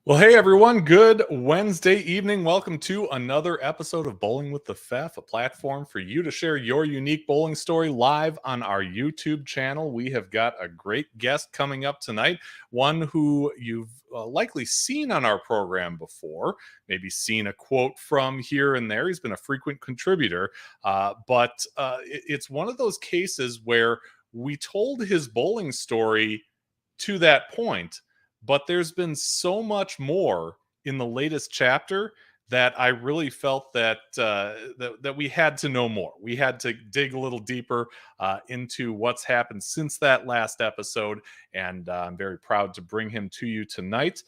Well, hey everyone, good Wednesday evening. Welcome to another episode of Bowling with the Pfeff, a platform for you to share your unique bowling story live on our YouTube channel. We have got a great guest coming up tonight, one who you've likely seen on our program before, maybe seen a quote from here and there. He's been a frequent contributor, but it's one of those cases where we told his bowling story to that point, but there's been so much more in the latest chapter that I really felt that that we had to know more. We had to dig a little deeper into what's happened since that last episode, and I'm very proud to bring him to you tonight.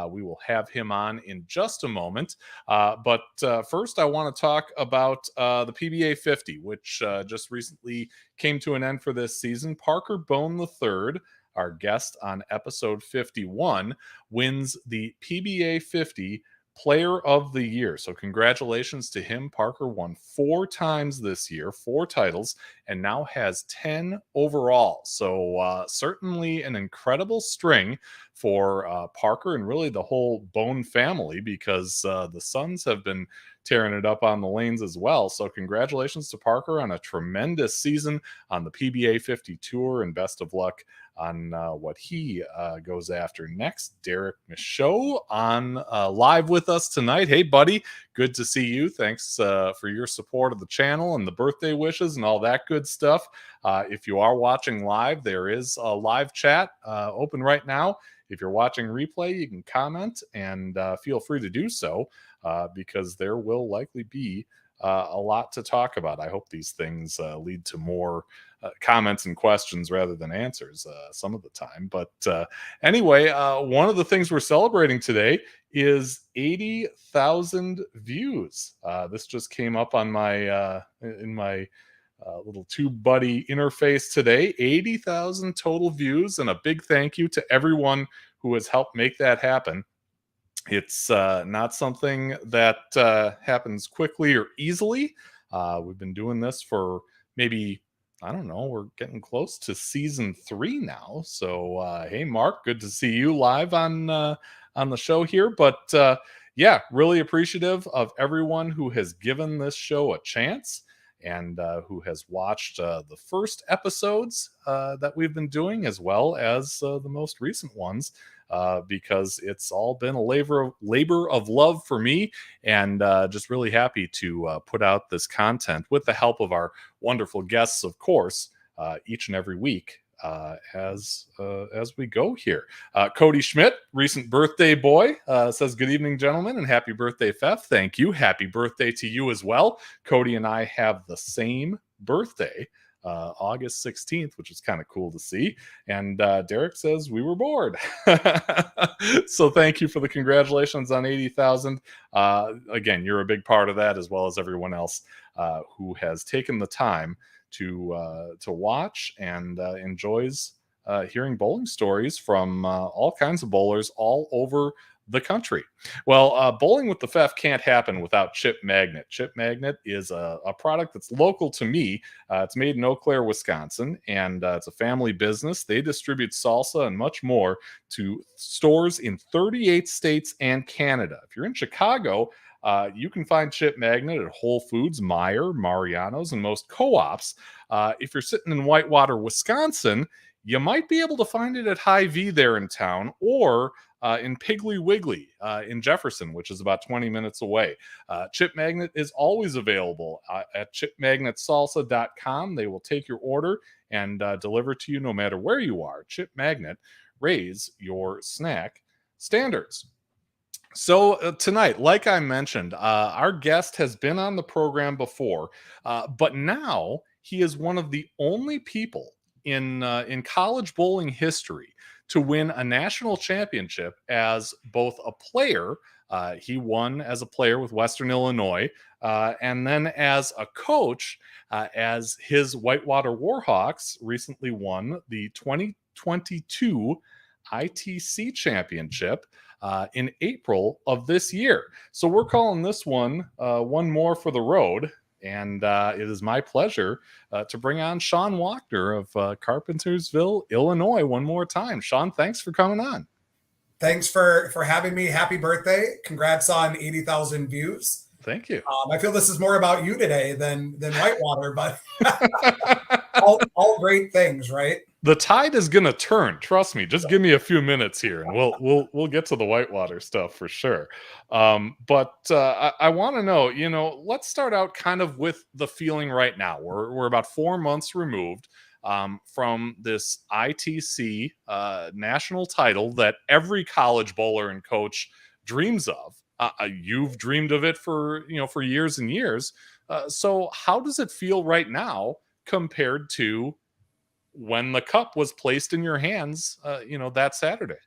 We will have him on in just a moment, but first I want to talk about the PBA 50, which just recently came to an end for this season. Parker Bone III, our guest on episode 51, wins the PBA 50 Player of the Year. So congratulations to him. Parker won 4 times this year, 4 titles, and now has 10 overall. So certainly an incredible string for Parker and really the whole Bone family, because the Suns have been tearing it up on the lanes as well. So congratulations to Parker on a tremendous season on the PBA 50 Tour, and best of luck on what he goes after next. Derek Michaud on live with us tonight. Hey, buddy, good to see you. Thanks for your support of the channel and the birthday wishes and all that good stuff. If you are watching live, there is a live chat open right now. If you're watching replay, you can comment and feel free to do so, because there will likely be a lot to talk about. I hope these things lead to more comments and questions rather than answers some of the time. But anyway, one of the things we're celebrating today is 80,000 views. This just came up on my in my little TubeBuddy interface today. 80,000 total views, and a big thank you to everyone who has helped make that happen. It's not something that happens quickly or easily. We've been doing this for maybe, I don't know, we're getting close to season 3 now. So, hey, Mark, good to see you live on the show here. But yeah, really appreciative of everyone who has given this show a chance and who has watched the first episodes that we've been doing, as well as the most recent ones. Because it's all been a labor of love for me, and just really happy to put out this content with the help of our wonderful guests, of course, each and every week as we go here. Cody Schmidt, recent birthday boy, says, good evening, gentlemen, and happy birthday, Pfeff. Thank you. Happy birthday to you as well. Cody and I have the same birthday, August 16th, which is kind of cool to see. And Derek says we were bored. So thank you for the congratulations on 80,000. Again, you're a big part of that, as well as everyone else who has taken the time to watch and enjoys hearing bowling stories from all kinds of bowlers all over the country. Well, Bowling with the Pfeff can't happen without Chip Magnet. Chip Magnet is a product that's local to me. It's made in Eau Claire, Wisconsin, and it's a family business. They distribute salsa and much more to stores in 38 states and Canada. If you're in Chicago, you can find Chip Magnet at Whole Foods, Meijer, Mariano's, and most co-ops. If you're sitting in Whitewater, Wisconsin, you might be able to find it at Hy-Vee there in town, or in Piggly Wiggly in Jefferson, which is about 20 minutes away. Chip Magnet is always available at chipmagnetsalsa.com. They will take your order and deliver to you no matter where you are. Chip Magnet, raise your snack standards. So tonight, like I mentioned, our guest has been on the program before, but now he is one of the only people in college bowling history to win a national championship as both a player. He won as a player with Western Illinois, and then as a coach, as his Whitewater Warhawks recently won the 2022 ITC championship in April of this year. So we're calling this one one more for the road. And it is my pleasure to bring on Shawn Wochner of Carpentersville, Illinois, one more time. Shawn, thanks for coming on. Thanks for having me. Happy birthday. Congrats on 80,000 views. Thank you. I feel this is more about you today than Whitewater, but all great things, right? The tide is gonna turn. Trust me. Just give me a few minutes here, and we'll get to the Whitewater stuff for sure. But I want to know, let's start out kind of with the feeling right now. We're about 4 months removed from this ITC national title that every college bowler and coach dreams of. You've dreamed of it for years and years. So how does it feel right now compared to when the cup was placed in your hands, that Saturday?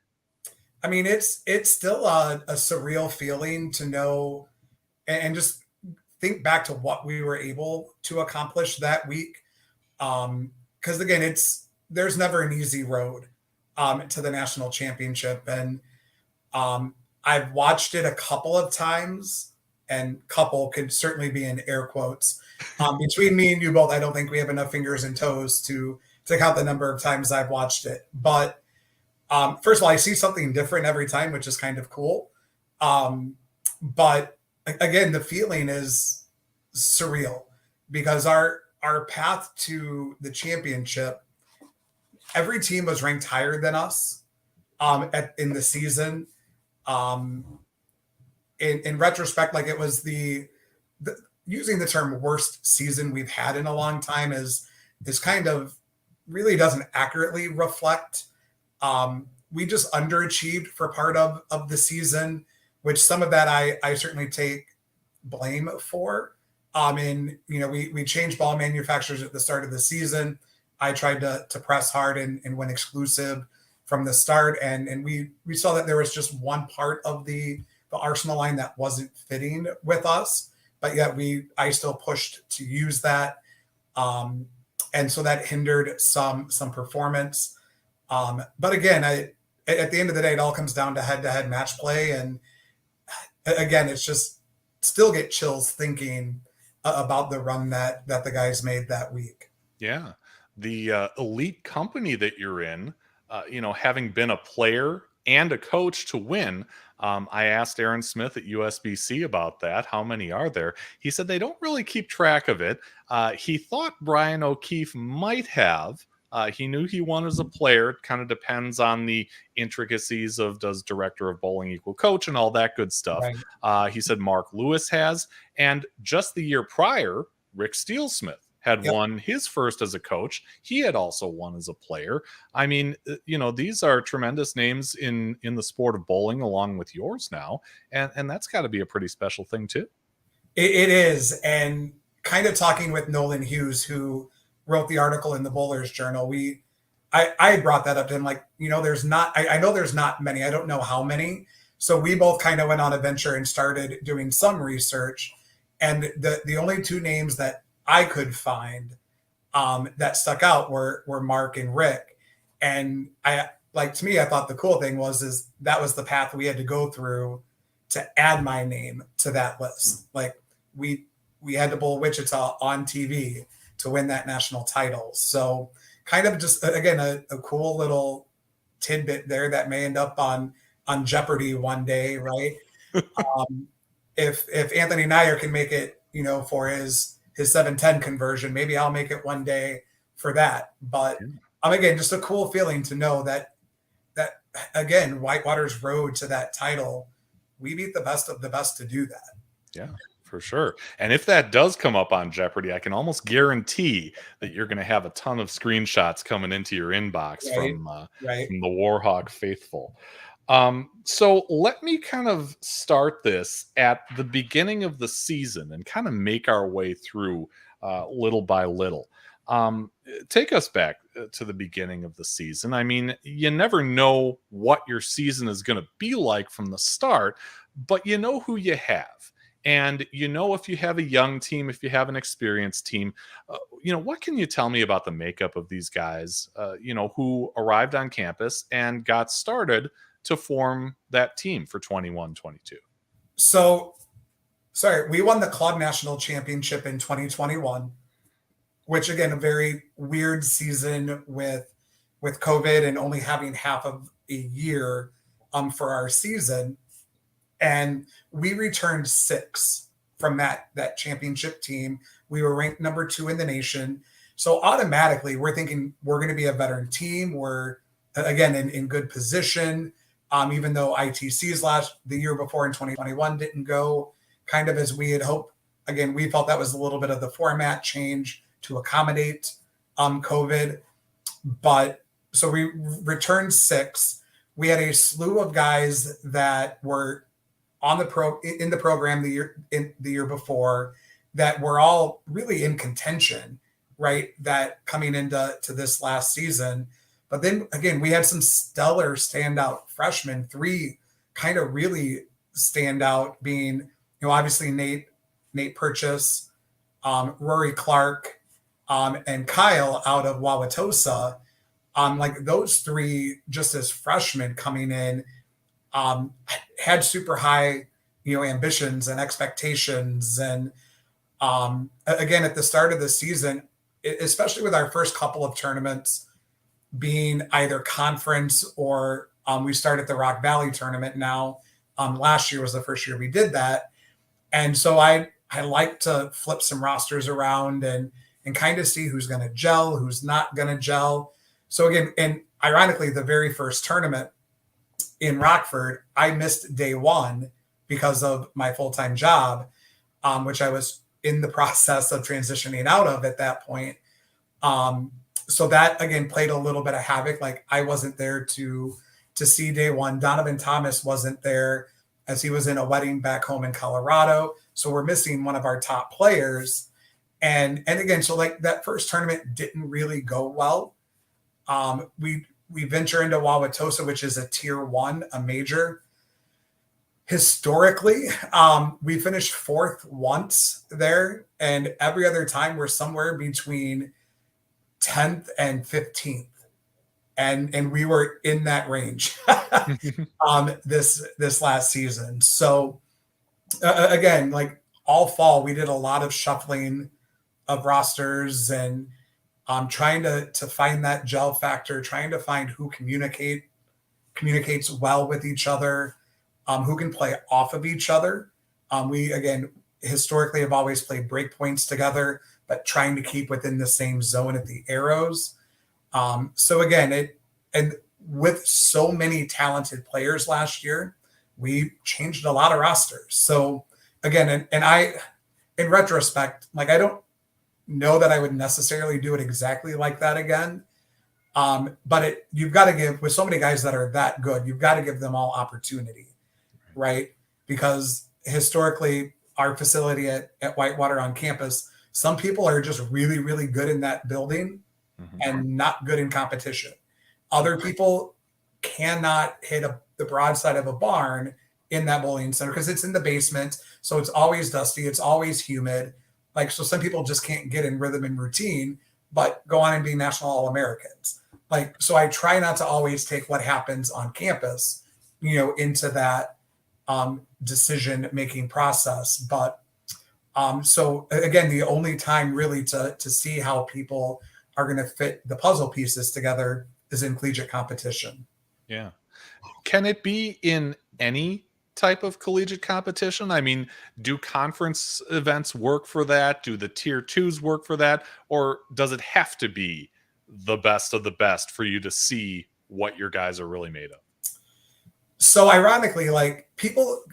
I mean, it's still a surreal feeling to know and just think back to what we were able to accomplish that week. Because again, there's never an easy road to the national championship, and I've watched it a couple of times, and couple could certainly be in air quotes. Between me and you both, I don't think we have enough fingers and toes to count the number of times I've watched it. But first of all, I see something different every time, which is kind of cool. But again, the feeling is surreal because our path to the championship, every team was ranked higher than us in the season. In retrospect, like it was the using the term worst season we've had in a long time is kind of really doesn't accurately reflect. We just underachieved for part of the season, which some of that I certainly take blame for. We changed ball manufacturers at the start of the season. I tried to press hard and win exclusive from the start, and we saw that there was just one part of the Arsenal line that wasn't fitting with us, but yet I still pushed to use that. And so that hindered some performance. But again, at the end of the day, it all comes down to head-to-head match play. And again, it's just still get chills thinking about the run that the guys made that week. Yeah. The elite company that you're in, having been a player and a coach to win. I asked Aaron Smith at USBC about that. How many are there? He said they don't really keep track of it. He thought Brian O'Keefe might have. He knew he won as a player. It kind of depends on the intricacies of does director of bowling equal coach and all that good stuff. Right. He said Mark Lewis has. And just the year prior, Rick Steelsmith had won his first as a coach. He had also won as a player. I mean, these are tremendous names in the sport of bowling along with yours now. And that's got to be a pretty special thing too. It is. And kind of talking with Nolan Hughes, who wrote the article in the Bowlers Journal, I brought that up to him, like, I know there's not many. I don't know how many. So we both kind of went on a venture and started doing some research. And the only two names that I could find that stuck out were Mark and Rick. And to me, I thought the cool thing is that was the path we had to go through to add my name to that list. Like we had to bowl Wichita on TV to win that national title. So kind of just, again, a cool little tidbit there that may end up on Jeopardy one day, right? If Anthony Nyer can make it, for his 710 conversion, maybe I'll make it one day for that. But again, just a cool feeling to know that again, Whitewater's road to that title, we beat the best of the best to do that. Yeah, for sure. And if that does come up on Jeopardy, I can almost guarantee that you're going to have a ton of screenshots coming into your inbox from the Warhawk faithful. So let me kind of start this at the beginning of the season and kind of make our way through little by little. Take us back to the beginning of the season. I mean, you never know what your season is going to be like from the start, but you know who you have. And you know, if you have a young team, if you have an experienced team, what can you tell me about the makeup of these guys, who arrived on campus and got started to form that team for 21-22? So, sorry, we won the club national championship in 2021, which again, a very weird season with COVID and only having half of a year for our season. And we returned 6 from that championship team. We were ranked number 2 in the nation. So automatically we're thinking we're going to be a veteran team. We're again in good position. Even though ITC's the year before in 2021 didn't go kind of as we had hoped. Again, we felt that was a little bit of the format change to accommodate COVID. But so we returned 6. We had a slew of guys that were on in the program the year before that were all really in contention, right? That coming into this last season. But then again, we had some stellar standout freshmen, 3 kind of really stand out being, obviously Nate Purchase, Rory Clark, and Kyle out of Wauwatosa. Like those 3 just as freshmen coming in, had super high, ambitions and expectations. And again, at the start of the season, especially with our first couple of tournaments being either conference or we started the Rock Valley tournament now. Last year was the first year we did that. And so I like to flip some rosters around and kind of see who's going to gel, who's not going to gel. So again, and ironically, the very first tournament in Rockford, I missed day 1 because of my full-time job, which I was in the process of transitioning out of at that point. So that again played a little bit of havoc. Like I wasn't there to see day 1. Donovan Thomas wasn't there as he was in a wedding back home in Colorado. So we're missing one of our top players. And again, so like that first tournament didn't really go well. We venture into Wauwatosa, which is a tier 1, a major. Historically, we finished 4th once there, and every other time we're somewhere between 10th and 15th. And we were in that range this last season. So again, like all fall, we did a lot of shuffling of rosters and trying to find that gel factor, trying to find who communicates well with each other, who can play off of each other. We, again, historically have always played break points together, but trying to keep within the same zone at the arrows. So again, and with so many talented players last year, we changed a lot of rosters. So again, and I, in retrospect, like I don't know that I would necessarily do it exactly like that again. But you've got to give, with so many guys that are that good, you've got to give them all opportunity, right? Because historically, our facility at Whitewater on campus, some people are just really, really good in that building and not good in competition. Other people cannot hit the broadside of a barn in that bowling center because it's in the basement. So it's always dusty. It's always humid. Like, so some people just can't get in rhythm and routine, but go on and be national All-Americans. Like, so I try not to always take what happens on campus, into that decision-making process. But so again, the only time really to see how people are going to fit the puzzle pieces together is in collegiate competition. Yeah. Can it be in any type of collegiate competition? I mean, do conference events work for that? Do the tier 2s work for that? Or does it have to be the best of the best for you to see what your guys are really made of? So ironically, like people,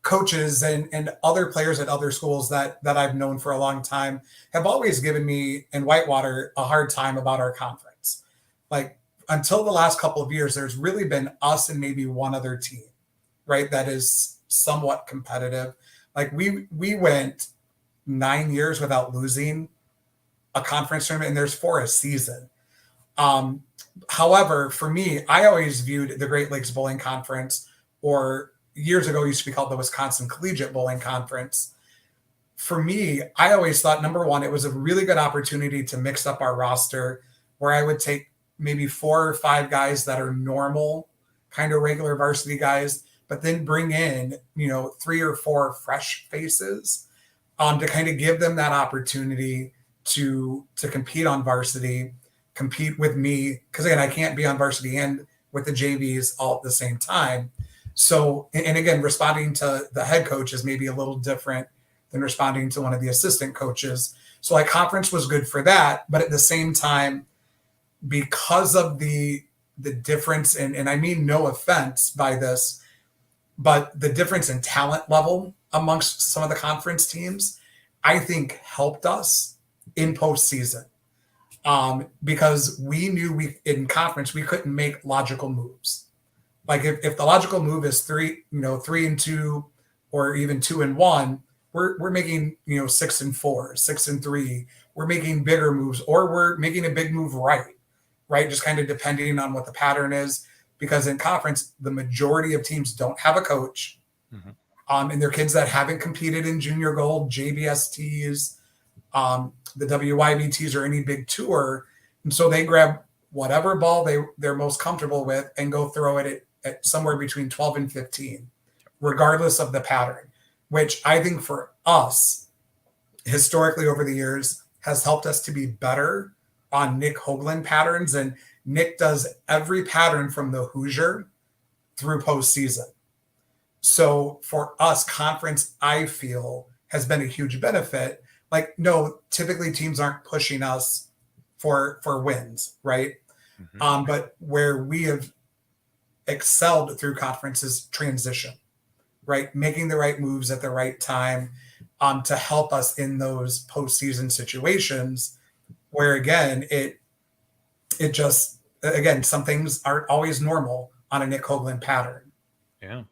coaches and other players at other schools that I've known for a long time have always given me and Whitewater a hard time about our conference. Like until the last couple of years, there's really been us and maybe one other team, right? That is somewhat competitive. Like we went 9 years without losing a conference tournament, and there's 4 a season. However, for me, I always viewed the Great Lakes Bowling Conference, or years ago used to be called the Wisconsin Collegiate Bowling Conference. For me, I always thought, number one, it was a really good opportunity to mix up our roster, where I would take maybe 4 or 5 guys that are normal, kind of regular varsity guys, but then bring in, 3 or 4 fresh faces, to kind of give them that opportunity to compete on varsity, compete with me, because again, I can't be on varsity and with the JVs all at the same time. So, and again, responding to the head coach is maybe a little different than responding to one of the assistant coaches. So like conference was good for that, but at the same time, because of the difference, and I mean no offense by this, but the difference in talent level amongst some of the conference teams, I think helped us in postseason. Because we knew in conference, we couldn't make logical moves. Like if the logical move is 3-2, or even 2-1, we're making, 6-4, 6-3. We're making bigger moves, or we're making a big move right? Just kind of depending on what the pattern is. Because in conference, the majority of teams don't have a coach. Mm-hmm. And they're kids that haven't competed in junior gold, JBSTs, the WYBTs, or any big tour. And so they grab whatever ball they're most comfortable with and go throw it at somewhere between 12 and 15, regardless of the pattern, which I think for us, historically over the years, has helped us to be better on Nick Hoagland patterns. And Nick does every pattern from the Hoosier through postseason. So for us, conference, I feel, has been a huge benefit. Like, no, typically teams aren't pushing us for wins, right? Mm-hmm. But where we have excelled through conference is transition, right? Making the right moves at the right time, to help us in those postseason situations where, again, it just, again, some things aren't always normal on a Nick Hoagland pattern. Yeah.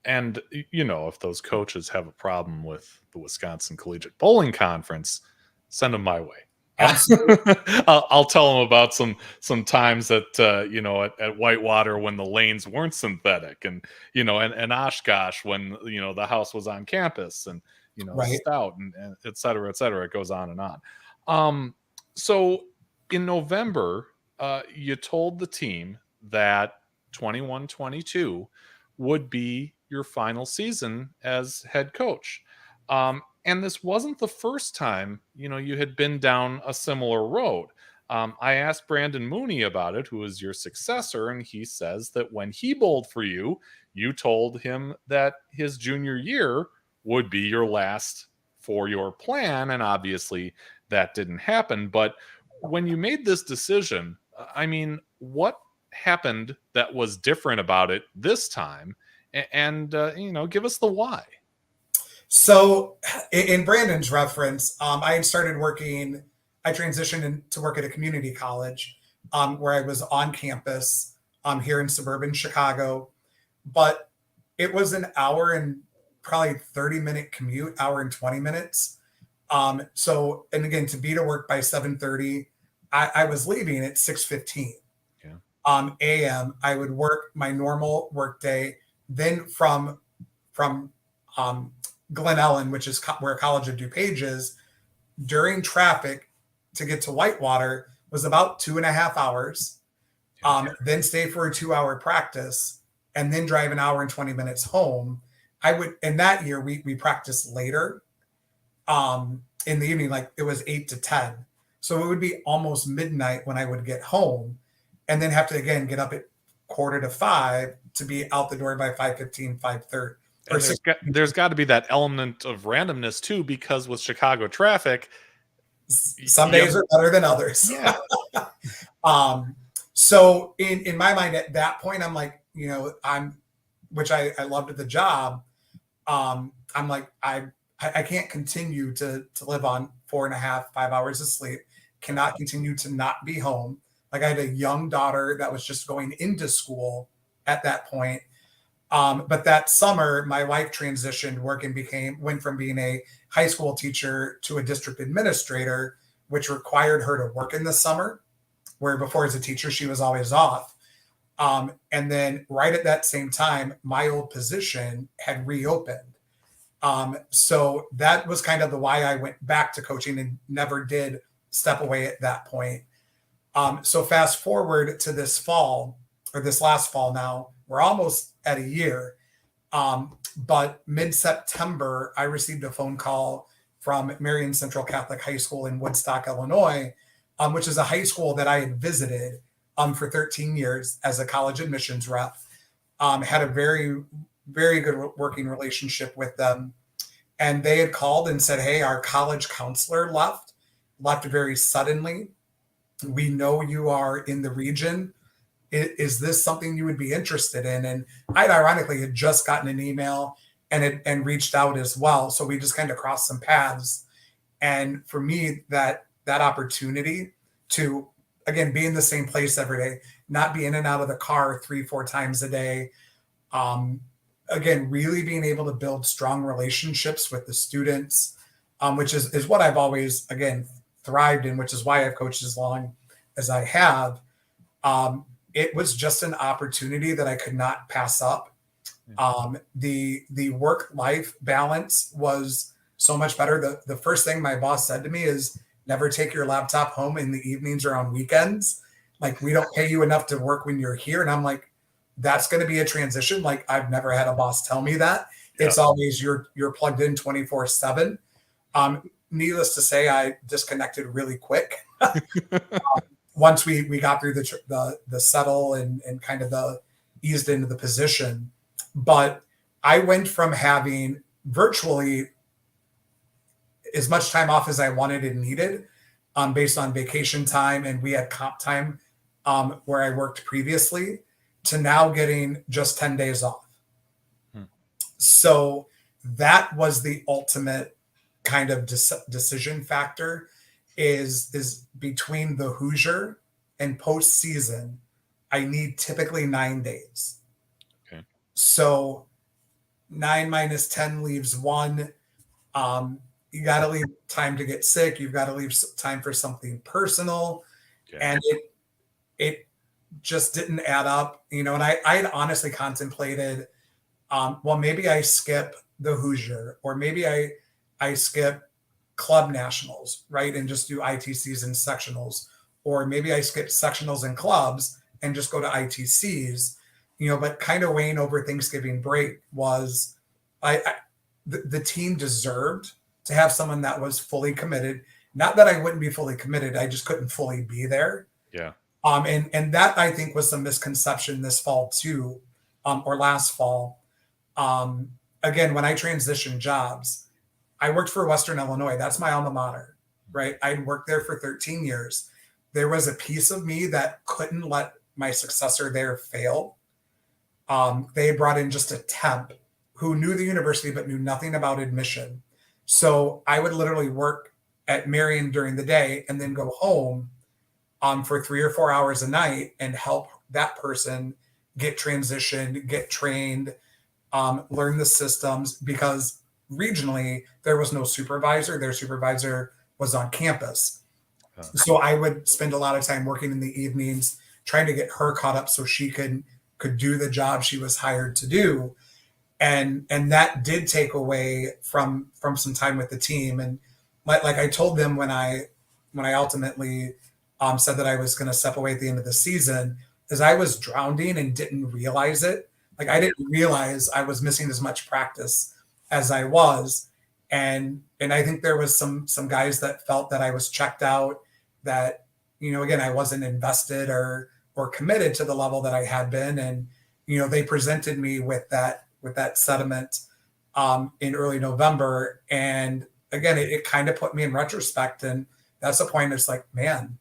And if those coaches have a problem with the Wisconsin Collegiate Bowling Conference, send them my way. Absolutely. I'll tell them about some times that at Whitewater when the lanes weren't synthetic, and and Oshkosh when the house was on campus, and right. Stout, and et cetera, et cetera. It goes on and on. So in November, you told the team that 21-22 would be your final season as head coach. And this wasn't the first time, you had been down a similar road. I asked Brandon Mooney about it, who is your successor, and he says that when he bowled for you, you told him that his junior year would be your last for your plan, and obviously that didn't happen. But when you made this decision, I mean, what happened that was different about it this time? And give us the why. So in Brandon's reference, I had started working, I transitioned to work at a community college, where I was on campus here in suburban Chicago, but it was an hour and probably 30-minute commute, hour and 20 minutes. So, and again, to be to work by 7:30, I was leaving at 6:15 a.m. I would work my normal work day. Then from Glen Ellen, which is where College of DuPage is, during traffic to get to Whitewater was about 2.5 hours. Then stay for a 2-hour practice, and then drive an hour and 20 minutes home. And that year we practiced later in the evening, like it was 8 to 10. So it would be almost midnight when I would get home, and then have to again get up at 4:45 to be out the door by 5:15, 5:30. There's got to be that element of randomness too, because with Chicago traffic, some days are better than others. Yeah. So in my mind at that point, I'm like, which I loved the job. I'm like, I can't continue to live on 4.5, 5 hours of sleep, cannot continue to not be home. Like I had a young daughter that was just going into school at that point. But that summer, my wife transitioned work and went from being a high school teacher to a district administrator, which required her to work in the summer, where before as a teacher, she was always off. And then right at that same time, my old position had reopened. So that was kind of the why I went back to coaching and never did step away at that point. So fast forward to this fall, or this last fall now, we're almost at a year. But mid-September, I received a phone call from Marion Central Catholic High School in Woodstock, Illinois, which is a high school that I had visited for 13 years as a college admissions rep. Had a very, very good working relationship with them. And they had called and said, hey, our college counselor left very suddenly. We know you are in the region. Is this something you would be interested in? And I ironically had just gotten an email and reached out as well. So we just kind of crossed some paths. And for me, that opportunity to, again, be in the same place every day, not be in and out of the car 3-4 times a day. Again, really being able to build strong relationships with the students, which is what I've always, again, thrived in, which is why I've coached as long as I have. It was just an opportunity that I could not pass up. The work-life balance was so much better. The first thing my boss said to me is, never take your laptop home in the evenings or on weekends. Like, we don't pay you enough to work when you're here. And I'm like, that's going to be a transition. Like, I've never had a boss tell me that. Yeah. It's always you're plugged in 24/7. Needless to say, I disconnected really quick. Once we got through the settle and kind of the eased into the position. But I went from having virtually as much time off as I wanted and needed, based on vacation time, and we had comp time where I worked previously, to now getting just 10 days off. So that was the ultimate kind of decision factor, is between the Hoosier and postseason, I need typically 9 days. Okay. So 9 minus 10 leaves 1. You got to leave time to get sick. You've got to leave time for something personal. Okay. And it just didn't add up, and I had honestly contemplated, well, maybe I skip the Hoosier, or maybe I skip club nationals, right? And just do ITCs and sectionals, or maybe I skip sectionals and clubs and just go to ITCs, but kind of weighing over Thanksgiving break was the team deserved to have someone that was fully committed. Not that I wouldn't be fully committed. I just couldn't fully be there. Yeah. And that, I think, was some misconception this fall too, or last fall. Again, when I transitioned jobs, I worked for Western Illinois. That's my alma mater, right? I worked there for 13 years. There was a piece of me that couldn't let my successor there fail. They brought in just a temp who knew the university but knew nothing about admission. So I would literally work at Marion during the day and then go home for 3 or 4 hours a night and help that person get transitioned, get trained, learn the systems, because regionally there was no supervisor. Their supervisor was on campus. So I would spend a lot of time working in the evenings, trying to get her caught up so she could do the job she was hired to do. And that did take away from some time with the team. And like I told them when I ultimately said that I was going to step away at the end of the season, is I was drowning and didn't realize it. Like, I didn't realize I was missing as much practice as I was. And I think there was some guys that felt that I was checked out, that, again, I wasn't invested or committed to the level that I had been. And, they presented me with that sediment in early November. And again, it kind of put me in retrospect. And that's the point. It's like, man,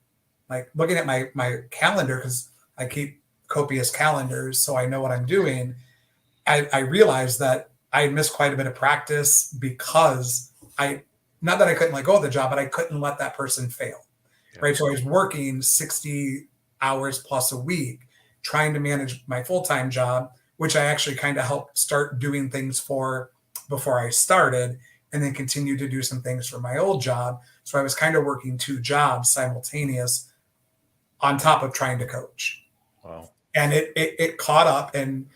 like looking at my calendar, because I keep copious calendars, so I know what I'm doing. I realized that I had missed quite a bit of practice because not that I couldn't let go of the job, but I couldn't let that person fail. Yeah. Right. So I was working 60 hours plus a week trying to manage my full-time job, which I actually kind of helped start doing things for before I started, and then continued to do some things for my old job. So I was kind of working 2 jobs simultaneous on top of trying to coach. Wow. And it caught up, and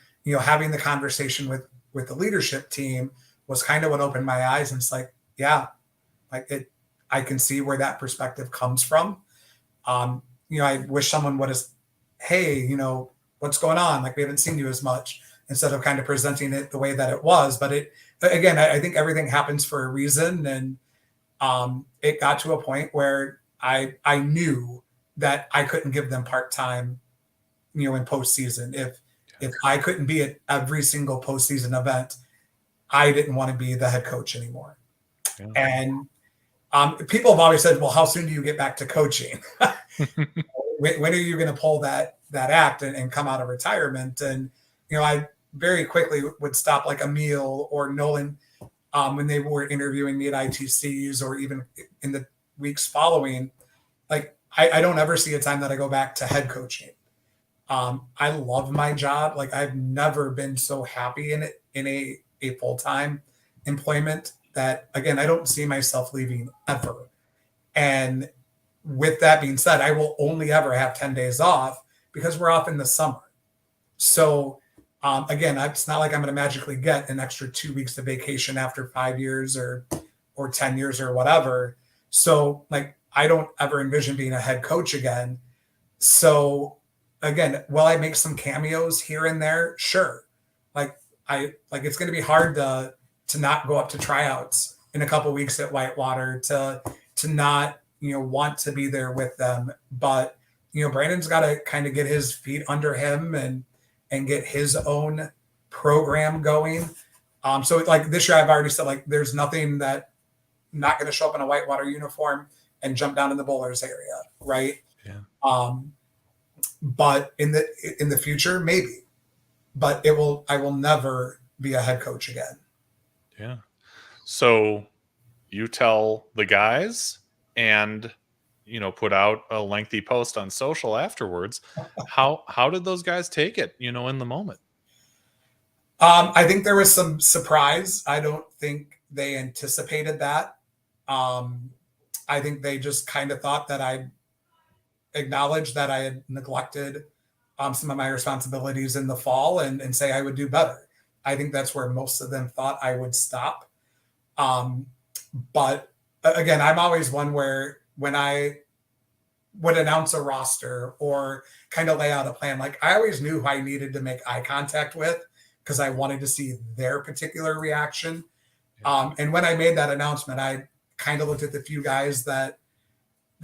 having the conversation with the leadership team was kind of what opened my eyes. And it's like, yeah, like I can see where that perspective comes from. I wish someone would have, hey, what's going on? Like, we haven't seen you as much, instead of kind of presenting it the way that it was. But again, I think everything happens for a reason. And it got to a point where I knew that I couldn't give them part-time, in postseason. If I couldn't be at every single postseason event, I didn't want to be the head coach anymore. Yeah. And people have always said, well, how soon do you get back to coaching? When are you going to pull that act and come out of retirement? And, I very quickly would stop like Emil or Nolan when they were interviewing me at ITCs, or even in the weeks following. Like, I don't ever see a time that I go back to head coaching. I love my job. Like, I've never been so happy in it, in a full-time employment, that, again, I don't see myself leaving ever. And with that being said, I will only ever have 10 days off, because we're off in the summer. So again, it's not like I'm going to magically get an extra 2 weeks of vacation after 5 years or 10 years or whatever. So, like, I don't ever envision being a head coach again. So again, will I make some cameos here and there? Sure. It's going to be hard to not go up to tryouts in a couple of weeks at Whitewater, to not, want to be there with them. But, Brandon's got to kind of get his feet under him and get his own program going. So like this year, I've already said, like, there's nothing that I'm not going to show up in a Whitewater uniform and jump down in the bowlers area. Right. Yeah. But in the future, maybe, but I will never be a head coach again. Yeah. So you tell the guys, and, put out a lengthy post on social afterwards. How did those guys take it, in the moment? I think there was some surprise. I don't think they anticipated that. I think they just kind of thought that I acknowledged that I had neglected some of my responsibilities in the fall, and say I would do better. I think that's where most of them thought I would stop. But again, I'm always one where, when I would announce a roster or kind of lay out a plan, like, I always knew who I needed to make eye contact with, because I wanted to see their particular reaction. And when I made that announcement, I kind of looked at the few guys that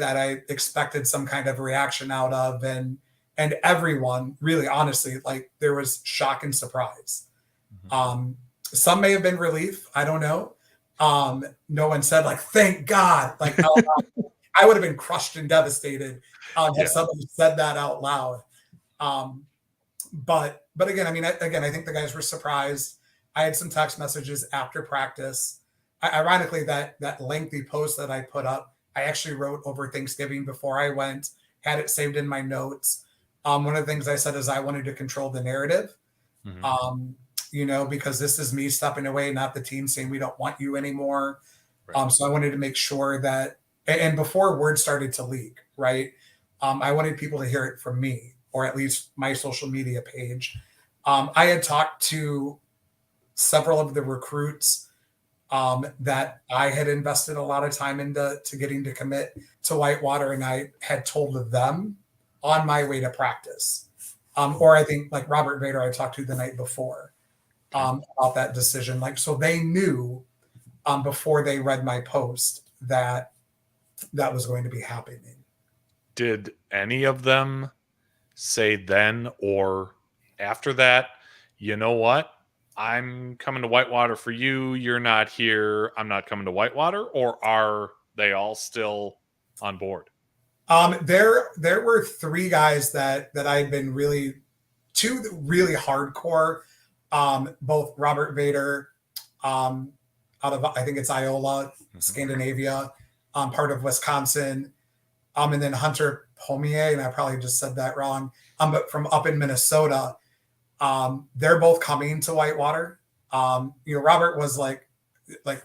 I expected some kind of reaction out of, and everyone, really, honestly, like, there was shock and surprise. Mm-hmm. Some may have been relief. I don't know. No one said, like, thank God. Like, I would have been crushed and devastated if somebody said that out loud. But again, I mean, I think the guys were surprised. I had some text messages after practice. Ironically, that lengthy post that I put up, I actually wrote over Thanksgiving before I went, had it saved in my notes. One of the things I said is I wanted to control the narrative, because this is me stepping away, not the team saying we don't want you anymore. Right. So I wanted to make sure that, and before word started to leak, right, I wanted people to hear it from me, or at least my social media page. I had talked to several of the recruits that I had invested a lot of time into getting to commit to Whitewater, and I had told them on my way to practice. Or I think, like, Robert Vader, I talked to the night before about that decision. Like, so they knew before they read my post that was going to be happening. Did any of them say then or after that, you know what, I'm coming to Whitewater for you, you're not here, I'm not coming to Whitewater? Or are they all still on board? There were 3 guys that I'd been two really hardcore, both Robert Vader, out of, I think it's Iola, Scandinavia, part of Wisconsin, and then Hunter Pomier, and I probably just said that wrong, but from up in Minnesota. They're both coming to Whitewater. Robert was like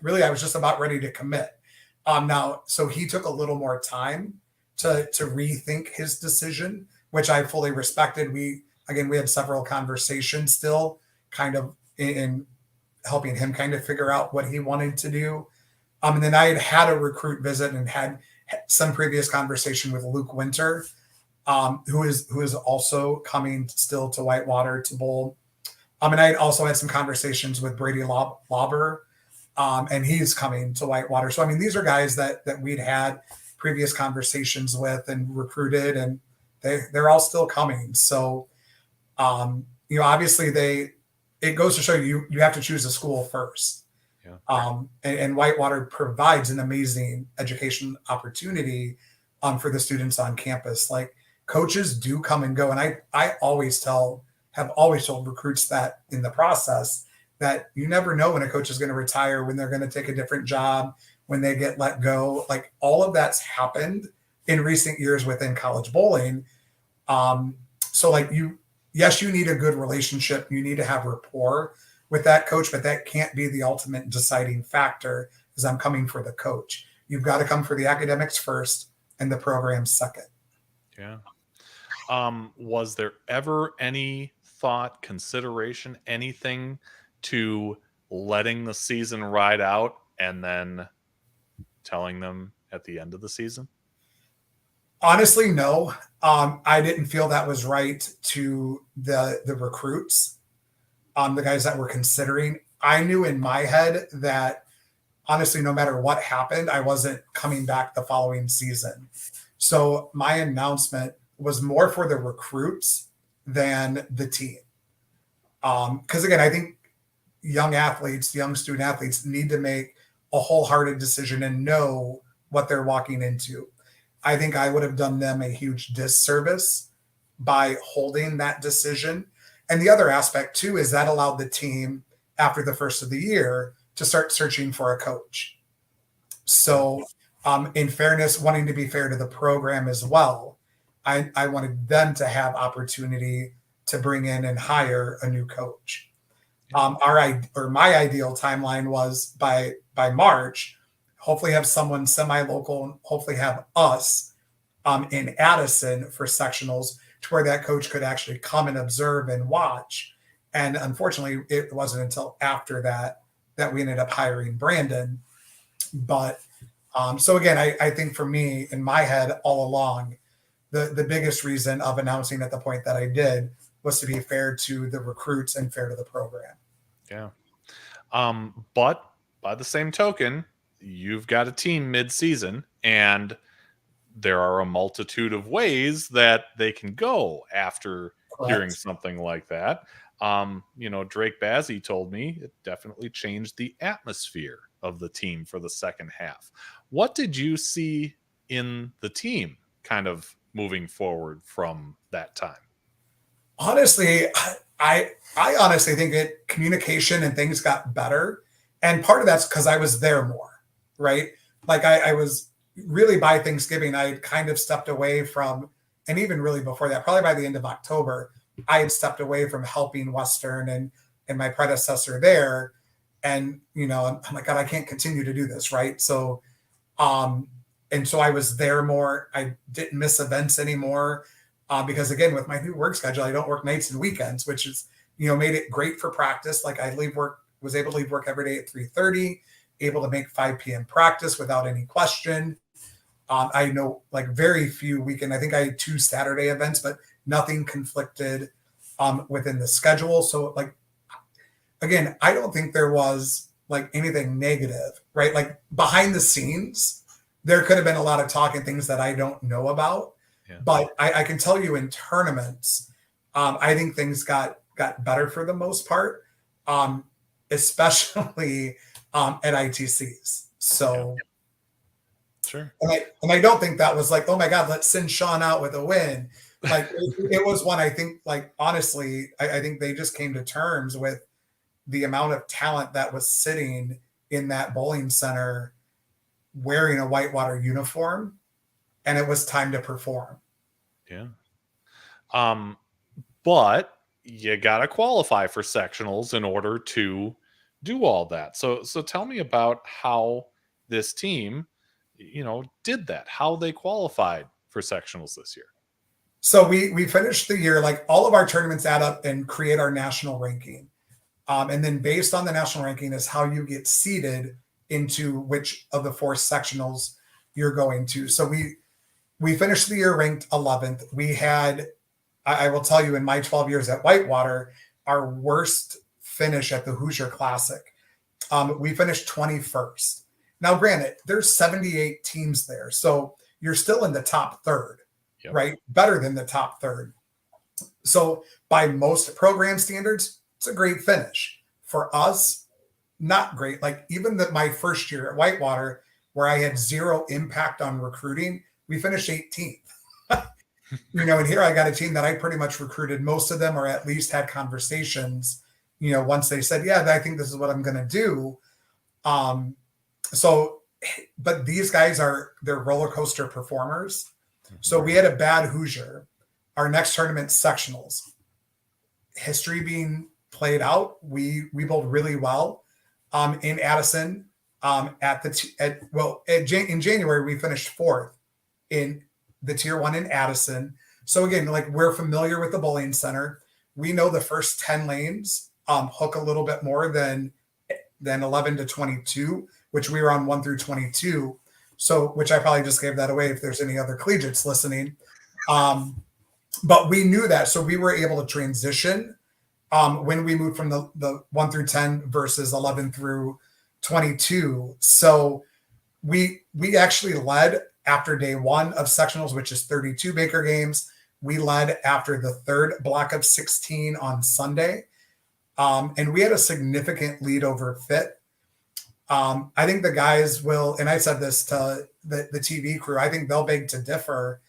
really, I was just about ready to commit. Now, so he took a little more time to rethink his decision, which I fully respected. We had several conversations still, kind of in helping him kind of figure out what he wanted to do. And then I had a recruit visit and had some previous conversation with Luke Winter, who is also coming still to Whitewater to bowl. And I also had some conversations with Brady Lauber, and he's coming to Whitewater. So, these are guys that we'd had previous conversations with and recruited, and they're all still coming. So, obviously it goes to show you have to choose a school first. Yeah. And Whitewater provides an amazing education opportunity for the students on campus. Like, coaches do come and go. And I have always told recruits that in the process that you never know when a coach is going to retire, when they're going to take a different job, when they get let go. Like, all of that's happened in recent years within college bowling. So like you need a good relationship. You need to have rapport with that coach, but that can't be the ultimate deciding factor is I'm coming for the coach. You've got to come for the academics first and the program second. Yeah. Was there ever any thought, consideration, anything to letting the season ride out and then telling them at the end of the season? Honestly, no. I didn't feel that was right to the recruits, the guys that were considering. I knew in my head that honestly, no matter what happened, I wasn't coming back the following season. So my announcement was more for the recruits than the team. Because again, I think young student athletes need to make a wholehearted decision and know what they're walking into. I think I would have done them a huge disservice by holding that decision. And the other aspect too is that allowed the team after the first of the year to start searching for a coach. So in fairness, wanting to be fair to the program as well, I wanted them to have opportunity to bring in and hire a new coach. My ideal timeline was by March, hopefully have someone semi-local, hopefully have us in Addison for sectionals to where that coach could actually come and observe and watch. And unfortunately, it wasn't until after that we ended up hiring Brandon. But so again, I think for me, in my head all along, the biggest reason of announcing at the point that I did was to be fair to the recruits and fair to the program. Yeah. But by the same token, you've got a team mid-season, and there are a multitude of ways that they can go after hearing something like that. Drake Bazzi told me it definitely changed the atmosphere of the team for the second half. What did you see in the team kind of moving forward from that time? Honestly, I honestly think that communication and things got better. And part of that's because I was there more, right? Like I was really by Thanksgiving, I had kind of stepped away from, and even really before that, probably by the end of October, I had stepped away from helping Western and my predecessor there. And, I'm like, God, I can't continue to do this. Right. So, and so I was there more. I didn't miss events anymore because again, with my new work schedule, I don't work nights and weekends, which is, made it great for practice. Like I was able to leave work every day at 3:30, able to make 5 p.m. practice without any question. I know like very few weekend. I think I had 2 Saturday events, but nothing conflicted within the schedule. So like, again, I don't think there was like anything negative, right? Like behind the scenes, there could have been a lot of talk and things that I don't know about. Yeah. But I can tell you in tournaments, I think things got better for the most part, especially at ITCs. So, sure. And I don't think that was like, oh my God, let's send Shawn out with a win. Like it was one, I think, like honestly, I think they just came to terms with the amount of talent that was sitting in that bowling center wearing a Whitewater uniform, and it was time to perform. Yeah. But you got to qualify for sectionals in order to do all that. So tell me about how this team, did that, how they qualified for sectionals this year. So we finished the year, like all of our tournaments add up and create our national ranking. And then based on the national ranking is how you get seeded into which of the four sectionals you're going to. So we finished the year ranked 11th. We had, I will tell you, in my 12 years at Whitewater, our worst finish at the Hoosier Classic. We finished 21st. Now, granted, there's 78 teams there, so you're still in the top third, Yep. right? Better than the top third. So by most program standards, it's a great finish. For us, not great. Like even my first year at Whitewater, where I had zero impact on recruiting, we finished 18th. And here I got a team that I pretty much recruited most of them, or at least had conversations, once they said, yeah, I think this is what I'm going to do. But these guys they're roller coaster performers. Mm-hmm. So we had a bad Hoosier. Our next tournament, sectionals. History being played out, we bowled really well in Addison. In January, we finished fourth in the tier 1 in Addison. So again, like we're familiar with the bowling center. We know the first 10 lanes hook a little bit more than 11 to 22, which we were on 1 through 22. So, which I probably just gave that away if there's any other collegiates listening. But we knew that. So we were able to transition when we moved from the 1 through 10 versus 11 through 22. So we actually led after day 1 of sectionals, which is 32 Baker games. We led after the third block of 16 on Sunday. And we had a significant lead over Fit. I think the guys will, and I said this to the TV crew, I think they'll beg to differ.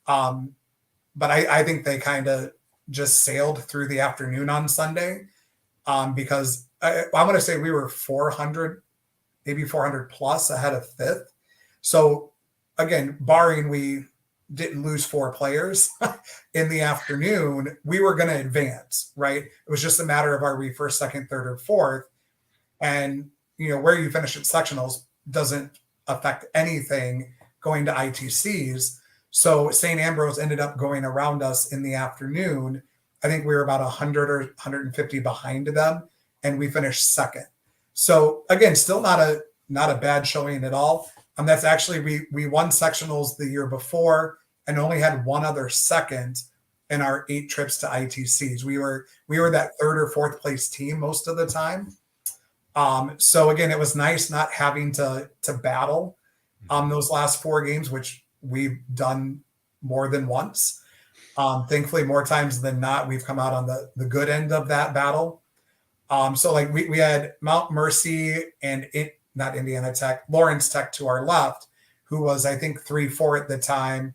But I think they kind of just sailed through the afternoon on Sunday because I want to say we were 400, maybe 400 plus ahead of fifth. So again, barring we didn't lose 4 players in the afternoon, we were going to advance, right? It was just a matter of are we first, second, third, or fourth. And, where you finish at sectionals doesn't affect anything going to ITCs. So St. Ambrose ended up going around us in the afternoon. I think we were about 100 or 150 behind them, and we finished second. So again, still not a bad showing at all. That's actually, we won sectionals the year before and only had one other second in our 8 trips to ITCs. We were that third or fourth place team most of the time. So again, it was nice not having to battle those last 4 games, which we've done more than once. Thankfully, more times than not, we've come out on the good end of that battle. So like we had Mount Mercy and not Indiana Tech, Lawrence Tech to our left, who was, I think, 3-4 at the time,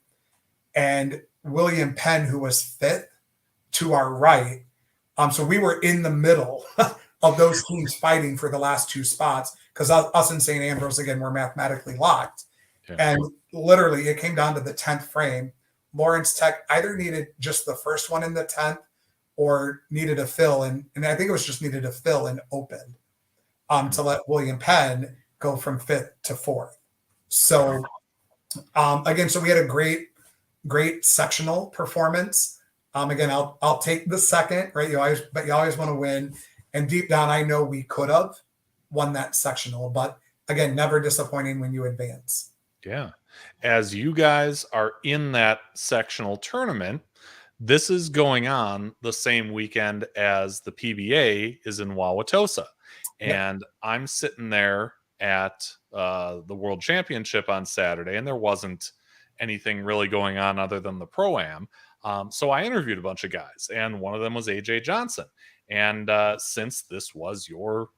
and William Penn, who was 5th to our right. So we were in the middle of those teams fighting for the last 2 spots because us and St. Ambrose, again, were mathematically locked. Yeah. And literally, it came down to the 10th frame. Lawrence Tech either needed just the first one in the 10th or needed a fill, and I think it was just needed a fill and open to let William Penn go from 5th to 4th. So again, so we had a great sectional performance. Again, I'll take the second, right? You always want to win. And deep down, I know we could have won that sectional, but again, never disappointing when you advance. Yeah. As you guys are in that sectional tournament, this is going on the same weekend as the PBA is in Wauwatosa. And yep. I'm sitting there at the World Championship on Saturday, and there wasn't anything really going on other than the Pro-Am. So I interviewed a bunch of guys, and one of them was AJ Johnson. And since this was your,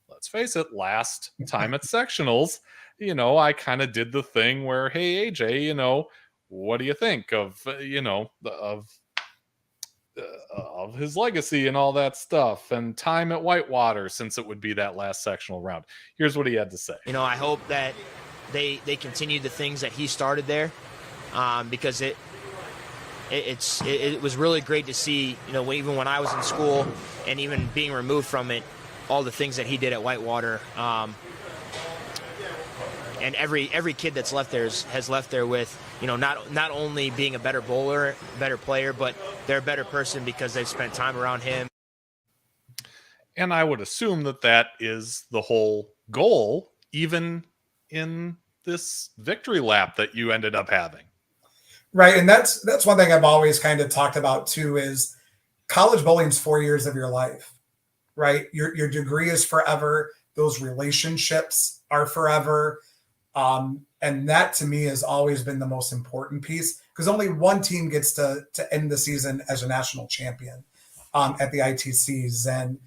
let's face it, last time at sectionals, I kind of did the thing where, hey, AJ, what do you think of, of his legacy and all that stuff and time at Whitewater, since it would be that last sectional round. Here's what he had to say. I hope that they continue the things that he started there because it was really great to see, even when I was in school and even being removed from it, all the things that he did at Whitewater. And every kid that's left there has left there with, not only being a better bowler, better player, but they're a better person because they've spent time around him. And I would assume that is the whole goal, even in this victory lap that you ended up having. Right. And that's one thing I've always kind of talked about too, is college bowling's 4 years of your life, right? Your degree is forever. Those relationships are forever. And that to me has always been the most important piece, because only one team gets to end the season as a national champion at the ITCs. And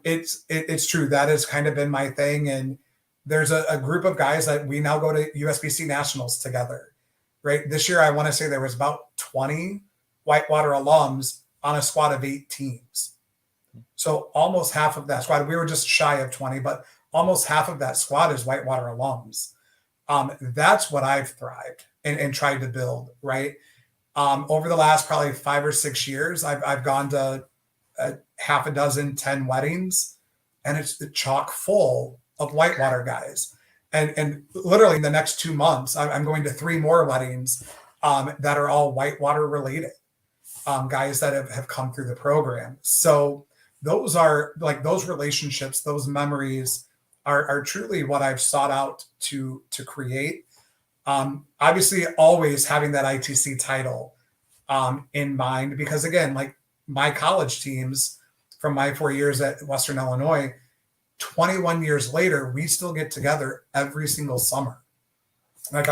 it's true. That has kind of been my thing. And there's a group of guys that we now go to USBC nationals together, right? This year, I want to say there was about 20 Whitewater alums on a squad of 8 teams. So almost half of that squad, we were just shy of 20, but almost half of that squad is Whitewater alums. That's what I've thrived and tried to build, right? Over the last probably 5 or 6 years, I've gone to half a dozen, 10 weddings, and it's chock full of Whitewater guys. And literally in the next 2 months, I'm going to 3 more weddings that are all Whitewater related, guys that have come through the program. So those are like those relationships, those memories are truly what I've sought out to create. Obviously, always having that ITC title in mind, because again, like my college teams from my 4 years at Western Illinois, 21 years later, we still get together every single summer. Like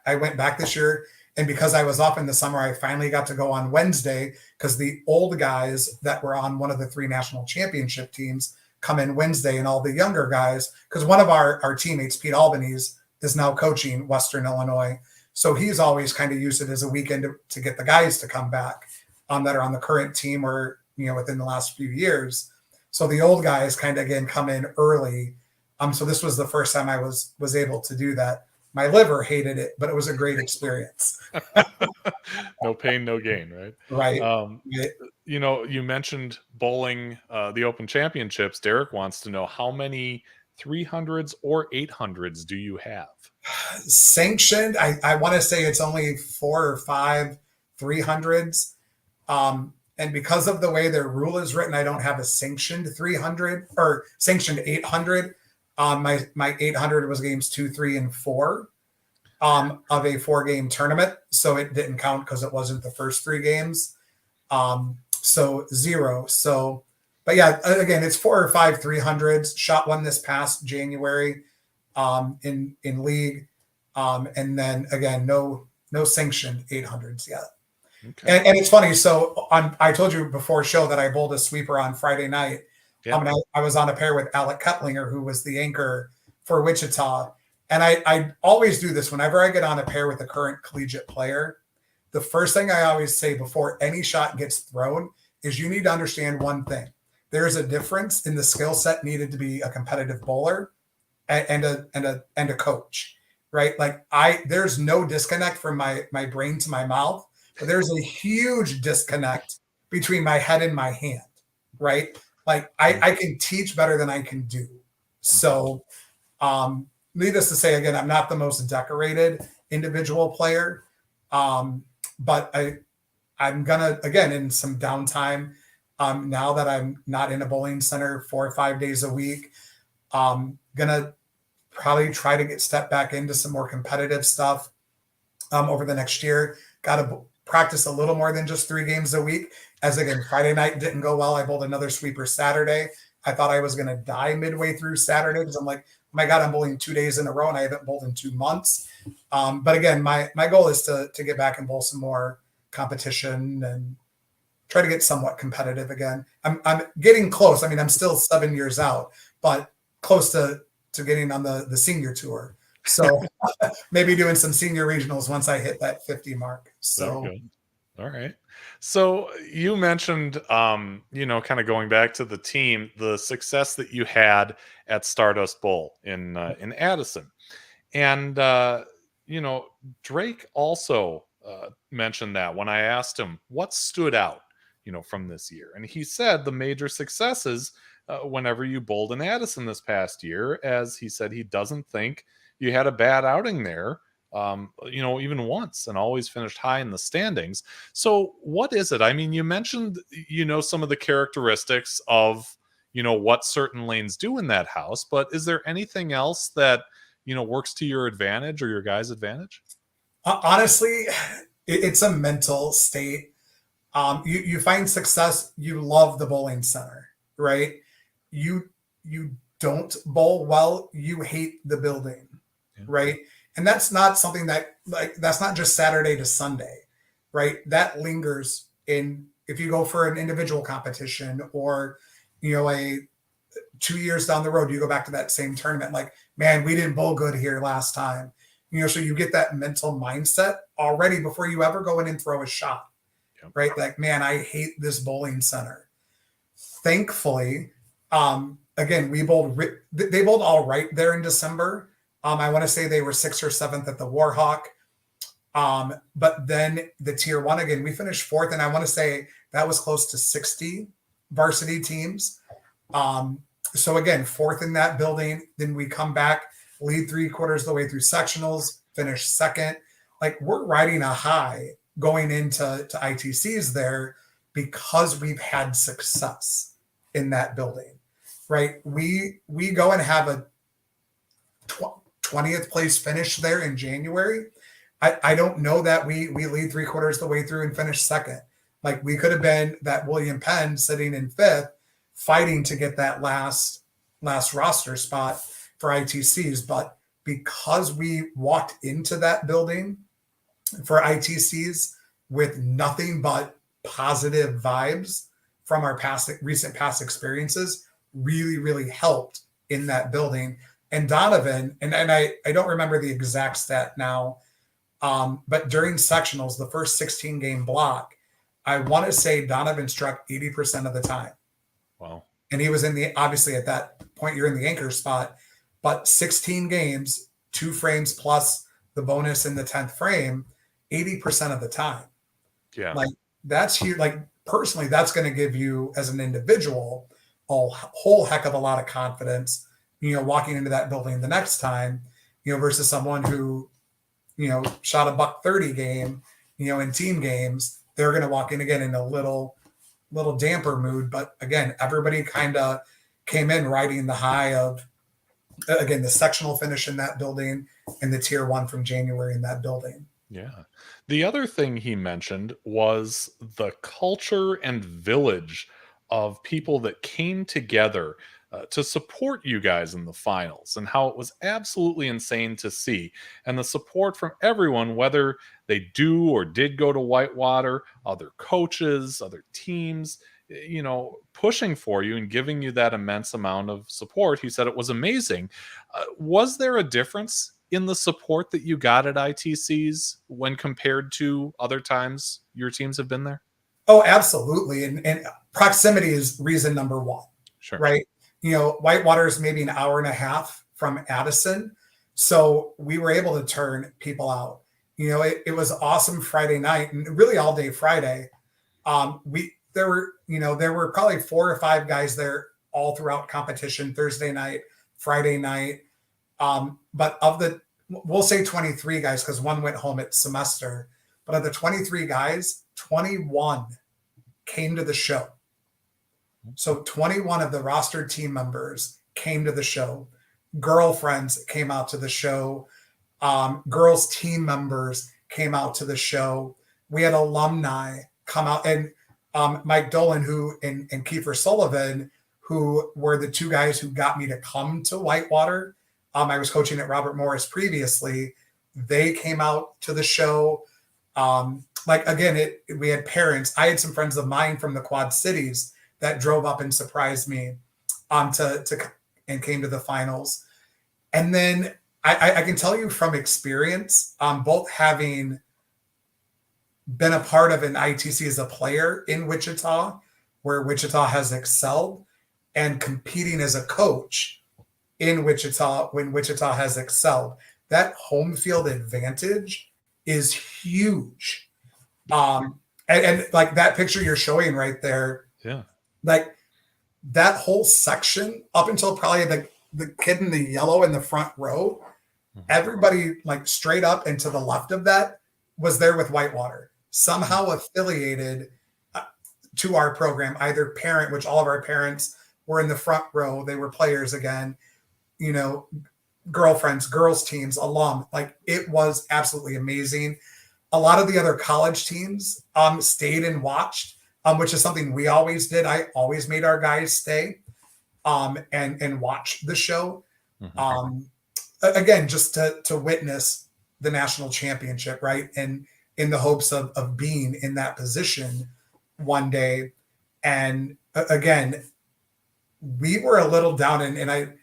I went back this year, and because I was off in the summer, I finally got to go on Wednesday, because the old guys that were on one of the 3 national championship teams come in Wednesday, and all the younger guys, because one of our teammates, Pete Albanese, is now coaching Western Illinois. So he's always kind of used it as a weekend to get the guys to come back that are on the current team or, within the last few years. So the old guys kind of, again, come in early. So this was the first time I was able to do that. My liver hated it, but it was a great experience. No pain, no gain, right? Right. You mentioned bowling the Open Championships. Derek wants to know, how many 300s or 800s do you have? Sanctioned, I want to say it's only 4 or 5 300s. And because of the way their rule is written, I don't have a sanctioned 300 or sanctioned 800. My 800 was games 2, 3, and 4 of a 4-game tournament. So it didn't count because it wasn't the first 3 games. So 0. So, but yeah, again, it's 4 or 5 300s. Shot one this past January in league. And then again, no sanctioned 800s yet. Okay. And it's funny. So I told you before show that I bowled a sweeper on Friday night. Yeah. I was on a pair with Alec Kettlinger, who was the anchor for Wichita. And I always do this whenever I get on a pair with a current collegiate player. The first thing I always say before any shot gets thrown is you need to understand one thing. There's a difference in the skill set needed to be a competitive bowler and a coach, right? Like there's no disconnect from my brain to my mouth. But there's a huge disconnect between my head and my hand, right? Like I can teach better than I can do. So needless to say, again, I'm not the most decorated individual player. But I'm gonna, again, in some downtime, now that I'm not in a bowling center 4 or 5 days a week, gonna probably try to step back into some more competitive stuff over the next year. Got to practice a little more than just 3 games a week. As again, Friday night didn't go well. I bowled another sweeper Saturday. I thought I was going to die midway through Saturday because I'm like, oh my God, I'm bowling 2 days in a row and I haven't bowled in 2 months. But again, my goal is to get back and bowl some more competition and try to get somewhat competitive again. I'm getting close. I mean, I'm still 7 years out, but close to getting on the senior tour. So maybe doing some senior regionals once I hit that 50 mark. So, all right. So you mentioned, kind of going back to the team, the success that you had at Stardust Bowl in Addison, and Drake also mentioned that when I asked him what stood out, from this year. And he said the major successes whenever you bowled in Addison this past year, as he said he doesn't think you had a bad outing there, even once, and always finished high in the standings. So what is it? I mean, you mentioned, some of the characteristics of, what certain lanes do in that house, but is there anything else that, works to your advantage or your guys' advantage? Honestly, it's a mental state. You find success. You love the bowling center, right? You don't bowl well. You hate the building, Yeah. right? And that's not something that's not just Saturday to Sunday, right? That lingers in if you go for an individual competition or a 2 years down the road, you go back to that same tournament. Like, man, we didn't bowl good here last time. So you get that mental mindset already before you ever go in and throw a shot. Yep. Right? Like, man, I hate this bowling center. Thankfully, again, they bowled all right there in December. I want to say they were 6th or 7th at the Warhawk. But then the tier 1, again, we finished 4th, and I want to say that was close to 60 varsity teams. So again, 4th in that building. Then we come back, lead 3/4 of the way through sectionals, finish 2nd. Like, we're riding a high going into ITCs there because we've had success in that building, right? We go and have a 20th place finish there in January. I don't know that we lead 3/4 of the way through and finish 2nd. Like, we could have been that William Penn sitting in 5th, fighting to get that last roster spot for ITCs. But because we walked into that building for ITCs with nothing but positive vibes from our recent past experiences, really, really helped in that building. And Donovan, and I don't remember the exact stat now, but during sectionals, the first 16 game block, I want to say Donovan struck 80% of the time. Wow. And he was obviously at that point, you're in the anchor spot, but 16 games, 2 frames plus the bonus in the 10th frame, 80% of the time. Yeah. Like, that's huge. Like, personally, that's going to give you as an individual a whole heck of a lot of confidence, walking into that building the next time, versus someone who, shot a $130 game, in team games. They're going to walk in again in a little damper mood. But again, everybody kind of came in riding the high of, again, the sectional finish in that building and the tier 1 from January in that building. Yeah. The other thing he mentioned was the culture and village of people that came together to support you guys in the finals, and how it was absolutely insane to see. And the support from everyone, whether they do or did go to Whitewater, other coaches, other teams, pushing for you and giving you that immense amount of support. He said it was amazing. Was there a difference in the support that you got at ITCs when compared to other times your teams have been there? Oh, absolutely. And proximity is reason number 1. Sure. Right? Whitewater is maybe an hour and a half from Addison. So we were able to turn people out. It was awesome Friday night, and really all day Friday. There were probably 4 or 5 guys there all throughout competition, Thursday night, Friday night. But we'll say 23 guys, because one went home at semester. But of the 23 guys, 21 came to the show. So 21 of the roster team members came to the show. Girlfriends came out to the show. Girls team members came out to the show. We had alumni come out, and Mike Dolan, and Kiefer Sullivan, who were the 2 guys who got me to come to Whitewater. I was coaching at Robert Morris previously. They came out to the show. We had parents. I had some friends of mine from the Quad Cities that drove up and surprised me and came to the finals. And then I can tell you from experience, both having been a part of an ITC as a player in Wichita, where Wichita has excelled, and competing as a coach in Wichita when Wichita has excelled. That home field advantage is huge. And like that picture you're showing right there, Yeah. like that whole section up until probably the kid in the yellow in the front row, everybody like straight up and to the left of that was there with Whitewater, somehow affiliated to our program, either parent, which all of our parents were in the front row. They were players again, you know, girlfriends, girls teams, alum. Like it was absolutely amazing. A lot of the other college teams stayed and watched, which is something we always did. I always made our guys stay and watch the show. Again, just to witness the national championship, right? And in the hopes of being in that position one day. And again, we were a little down, and I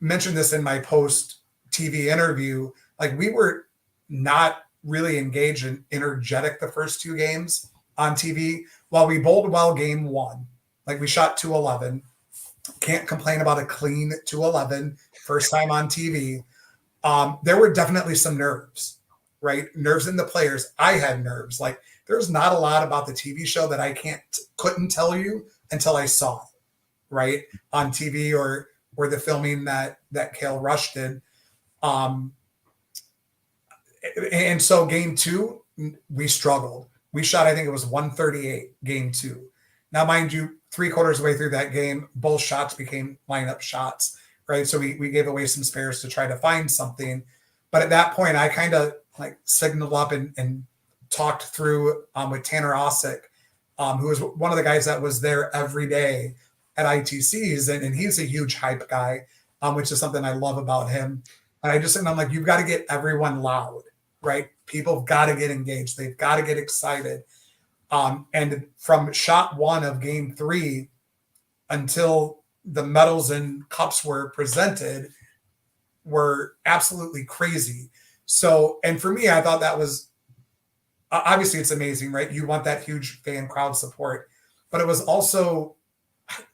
mentioned this in my post TV interview, like we were not really engaged and energetic the first two games on TV. While we bowled well game one, like we shot 211, can't complain about a clean 211 first time on TV. There were definitely some nerves, right? Nerves in the players. I had nerves. Like there's not a lot about the TV show that I couldn't tell you until I saw it, right? On TV or the filming that Kale Rush did. And so game two, we struggled. We shot, I think it was 138 game two. Now, mind you, 3/4 of the way through that game, both shots became lineup shots, right? So we gave away some spares to try to find something. But at that point, I kind of like signaled up and talked through with Tanner Osick, who was one of the guys that was there every day at ITCs. And he's a huge hype guy, which is something I love about him. And I just said, I'm like, you've got to get everyone loud, right? People have got to get engaged. They've got to get excited. And from shot one of game three until the medals and cups were presented were absolutely crazy. So, and for me, I thought that was, obviously it's amazing, right? You want that huge fan crowd support, but it was also,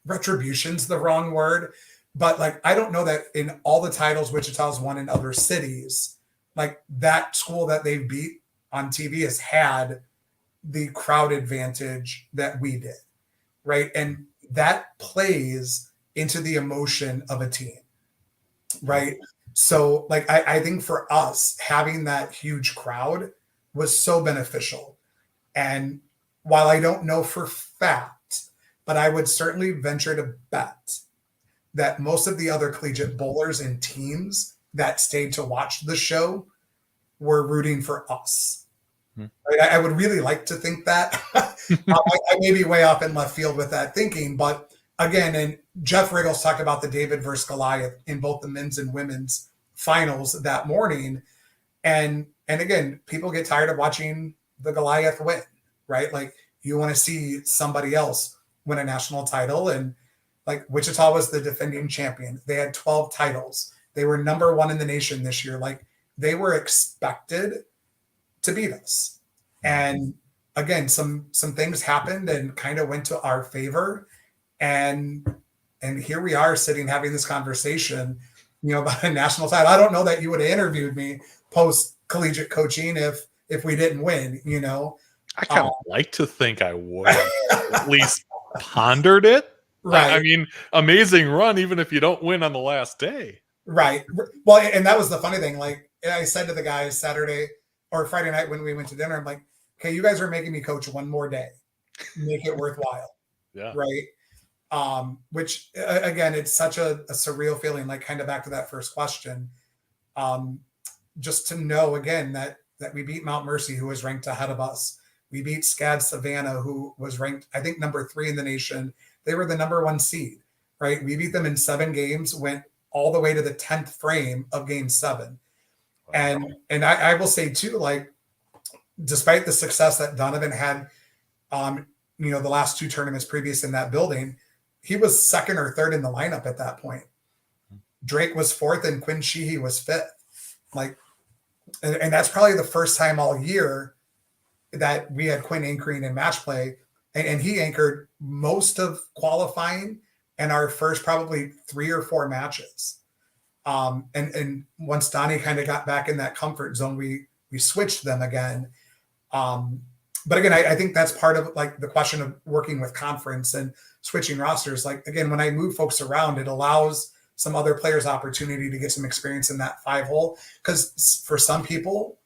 retribution's the wrong word, but like, I don't know that in all the titles Wichita's won in other cities, like that school that they've beat on TV has had the crowd advantage that we did, right? And that plays into the emotion of a team, right? So like, I think for us, having that huge crowd was so beneficial. And while I don't know for fact, but I would certainly venture to bet that most of the other collegiate bowlers and teams that stayed to watch the show were rooting for us. Right? I would really like to think that. I may be way off in left field with that thinking, but again, and Jeff Riggles talked about the David versus Goliath in both the men's and women's finals that morning. And again, people get tired of watching the Goliath win, right? Like you want to see somebody else win a national title. And like Wichita was the defending champion. They had 12 titles. They were number one in the nation this year. Like they were expected to beat us. And again, some things happened and kind of went to our favor. And here we are sitting having this conversation, you know, about a national title. I don't know that you would have interviewed me post collegiate coaching if we didn't win, you know. I kind of like to think I would have at least pondered it. Right. I mean, amazing run, even if you don't win on the last day. Right. Well, and that was the funny thing. Like I said to the guys Saturday or Friday night when we went to dinner, I'm like, okay, you guys are making me coach one more day. Make it worthwhile. Yeah. Right. Which again, it's such a surreal feeling, like kind of back to that first question. Just to know again that we beat Mount Mercy, who was ranked ahead of us. We beat SCAD Savannah, who was ranked, I think, number 3 in the nation. They were the number 1 seed, right? We beat them in 7 games, went all the way to the 10th frame of game 7. Wow. And I will say too, like, despite the success that Donovan had, you know, the last 2 tournaments previous in that building, he was 2nd or 3rd in the lineup at that point. Drake was 4th and Quinn Sheehy was 5th. Like, and that's probably the first time all year that we had Quinn anchoring in match play. And he anchored most of qualifying and our first probably 3 or 4 matches. And once Donnie kind of got back in that comfort zone, we switched them again. But again, I think that's part of like the question of working with conference and switching rosters. Like, again, when I move folks around, it allows some other players opportunity to get some experience in that 5-hole. Because for some people,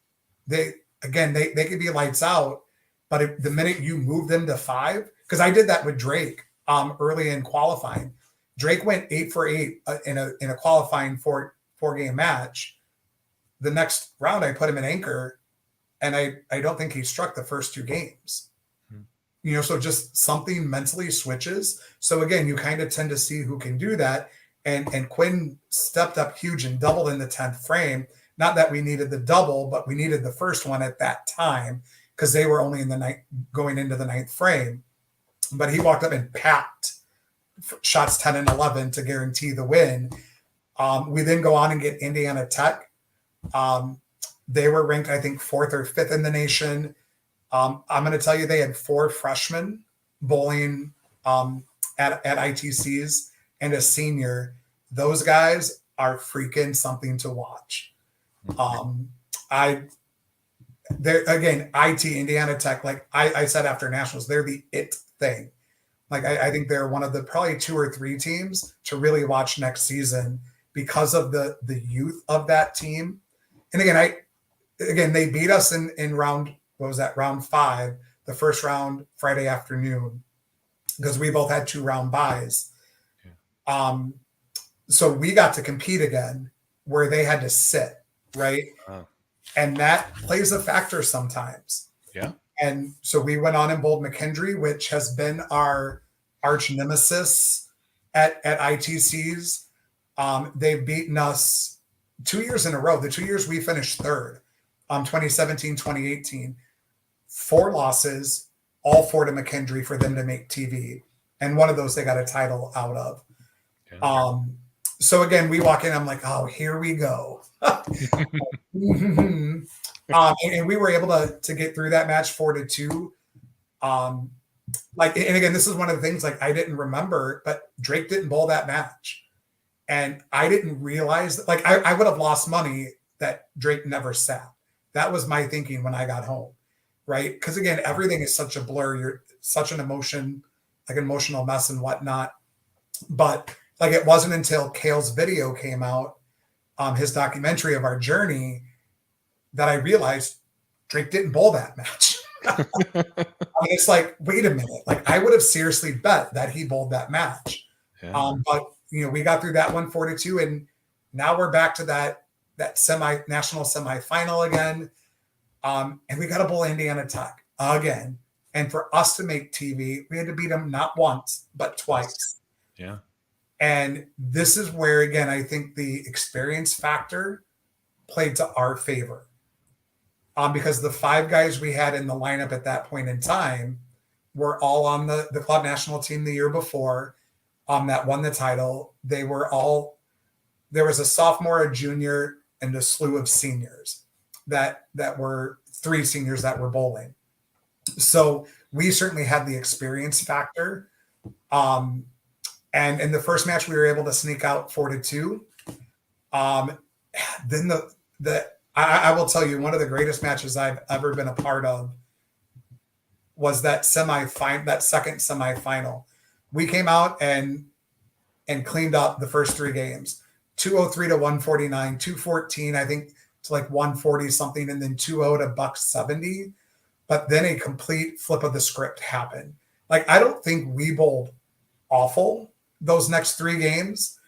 they could be lights out, but the minute you move them to 5, because I did that with Drake early in qualifying. Drake went 8 for 8 in a qualifying 4-game match. The next round, I put him in anchor, and I don't think he struck the first 2 games. So just something mentally switches. So again, you kind of tend to see who can do that. And Quinn stepped up huge and doubled in the 10th frame. Not that we needed the double, but we needed the first one at that time because they were only in the going into the 9th frame. But he walked up and packed shots 10 and 11 to guarantee the win. We then go on and get Indiana Tech. They were ranked, I think, 4th or 5th in the nation. I'm going to tell you they had 4 freshmen bowling at ITCs and a senior. Those guys are freaking something to watch. They're, again, IT, Indiana Tech, like I said after Nationals, they're the it thing. Like I think they're one of the probably 2 or 3 teams to really watch next season because of the youth of that team. And again, they beat us in round, what was that, round 5, the first round Friday afternoon, because we both had 2 round buys. Yeah. So we got to compete again where they had to sit, right? And that plays a factor sometimes. Yeah. And so we went on and bowled McKendree, which has been our arch nemesis at ITCs. They've beaten us 2 years in a row. The 2 years we finished 3rd, 2017, 2018, 4 losses, all 4 to McKendree for them to make TV. And one of those they got a title out of. Yeah. So again, we walk in, I'm like, oh, here we go. And we were able to get through that match 4-2. And again, this is one of the things like I didn't remember, but Drake didn't bowl that match. And I didn't realize that, like, I would have lost money that Drake never sat. That was my thinking when I got home, right? Because again, everything is such a blur. You're such an emotional mess and whatnot. But like, it wasn't until Kale's video came out, his documentary of our journey, that I realized Drake didn't bowl that match. It's like, wait a minute. Like, I would have seriously bet that he bowled that match. Yeah. But, we got through that one 4-2, and now we're back to that national semifinal again. And we got to bowl Indiana Tech again. And for us to make TV, we had to beat them not once, but twice. Yeah. And this is where, again, I think the experience factor played to our favor. Because the 5 guys we had in the lineup at that point in time were all on the club national team the year before, that won the title. There was a sophomore, a junior, and a slew of seniors that were 3 seniors that were bowling. So we certainly had the experience factor. And in the first match, we were able to sneak out 4-2. Then I will tell you, one of the greatest matches I've ever been a part of was that second semifinal. We came out and cleaned up the first 3 games, 203 to 149, 214, I think, to like 140 something, and then 2-0 to $170. But then a complete flip of the script happened. Like, I don't think we bowled awful those next 3 games.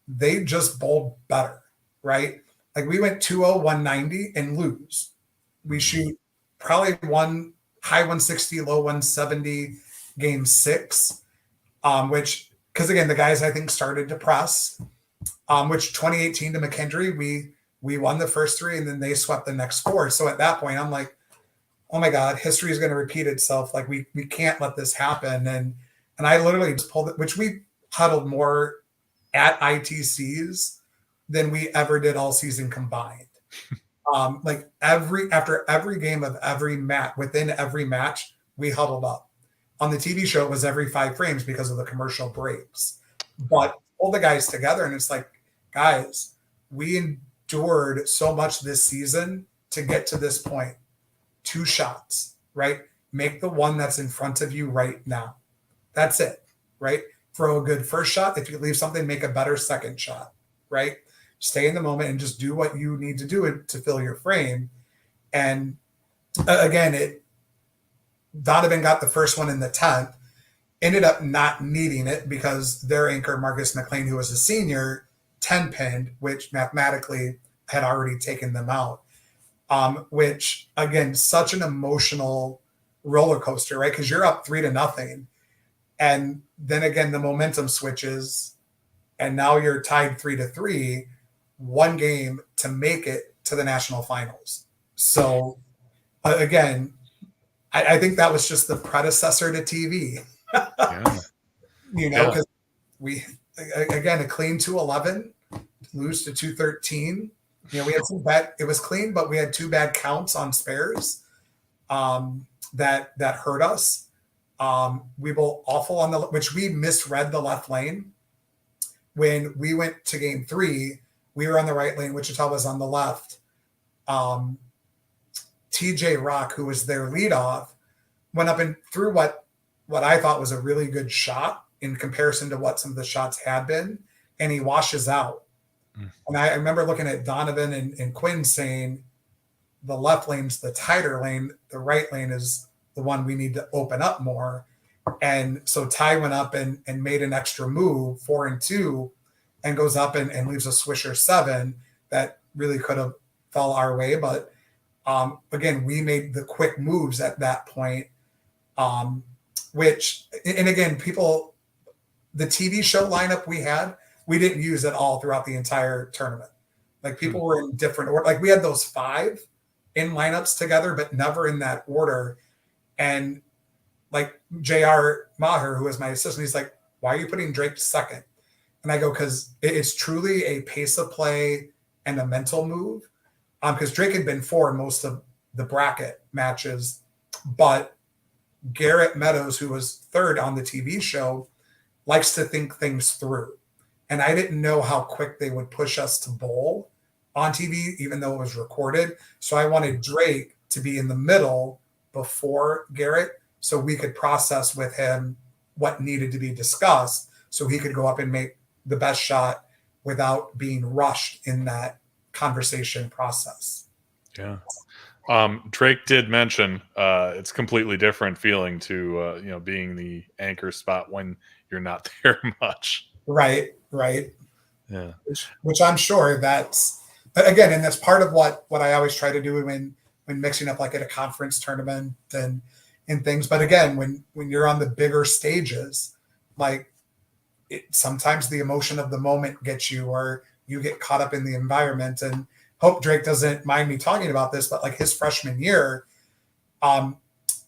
They just bowled better, right? Like, we went 2-0, 190 and lose. We shoot probably high 160, low 170 game 6, because again, the guys I think started to press, which 2018 to McKendree, we won the first 3 and then they swept the next 4. So at that point, I'm like, oh my God, history is going to repeat itself. Like, we can't let this happen. And I literally just pulled it, which we huddled more at ITCs than we ever did all season combined. Like after every game of every match, within every match, we huddled up. On the TV show, it was every 5 frames because of the commercial breaks. But pull the guys together, and it's like, guys, we endured so much this season to get to this point. 2 shots, right? Make the one that's in front of you right now. That's it, right? Throw a good first shot. If you leave something, make a better second shot, right? Stay in the moment and just do what you need to do to fill your frame. And again, Donovan got the first one in the 10th, ended up not needing it because their anchor, Marcus McLean, who was a senior, 10-pinned, which mathematically had already taken them out. Which, again, such an emotional roller coaster, right? Because you're up 3-0. And then again, the momentum switches, and now you're tied 3-3, one game to make it to the national finals. So, again, I think that was just the predecessor to TV. Yeah. Because we, again, a clean 2-11, lose to 2-13. We had some bad. It was clean, but we had 2 bad counts on spares that hurt us. We were awful on which we misread the left lane. When we went to game 3, we were on the right lane. Wichita was on the left. TJ Rock, who was their leadoff, went up and threw what I thought was a really good shot in comparison to what some of the shots had been, and he washes out. And I remember looking at Donovan and Quinn saying, the left lane's the tighter lane. The right lane is the one we need to open up more. And so Ty went up and made an extra move, 4-2, and goes up and leaves a swisher 7 that really could have fell our way. But again, we made the quick moves at that point, which, and again, the TV show lineup we didn't use at all throughout the entire tournament. Like, people were in different order. Like, we had those 5 in lineups together, but never in that order. And like JR Maher, who was my assistant, he's like, why are you putting Drake second? And I go, because it's truly a pace of play and a mental move. Because Drake had been 4 most of the bracket matches, but Garrett Meadows, who was 3rd on the TV show, likes to think things through. And I didn't know how quick they would push us to bowl on TV, even though it was recorded. So I wanted Drake to be in the middle before Garrett, so we could process with him what needed to be discussed, so he could go up and make the best shot without being rushed in that conversation process. Yeah. Drake did mention it's completely different feeling to being the anchor spot when you're not there much. Right. Yeah. Which I'm sure that's, again, and that's part of what I always try to do when mixing up, like at a conference tournament and things. But again, when you're on the bigger stages, like, sometimes the emotion of the moment gets you, or you get caught up in the environment. And hope Drake doesn't mind me talking about this, but like his freshman year,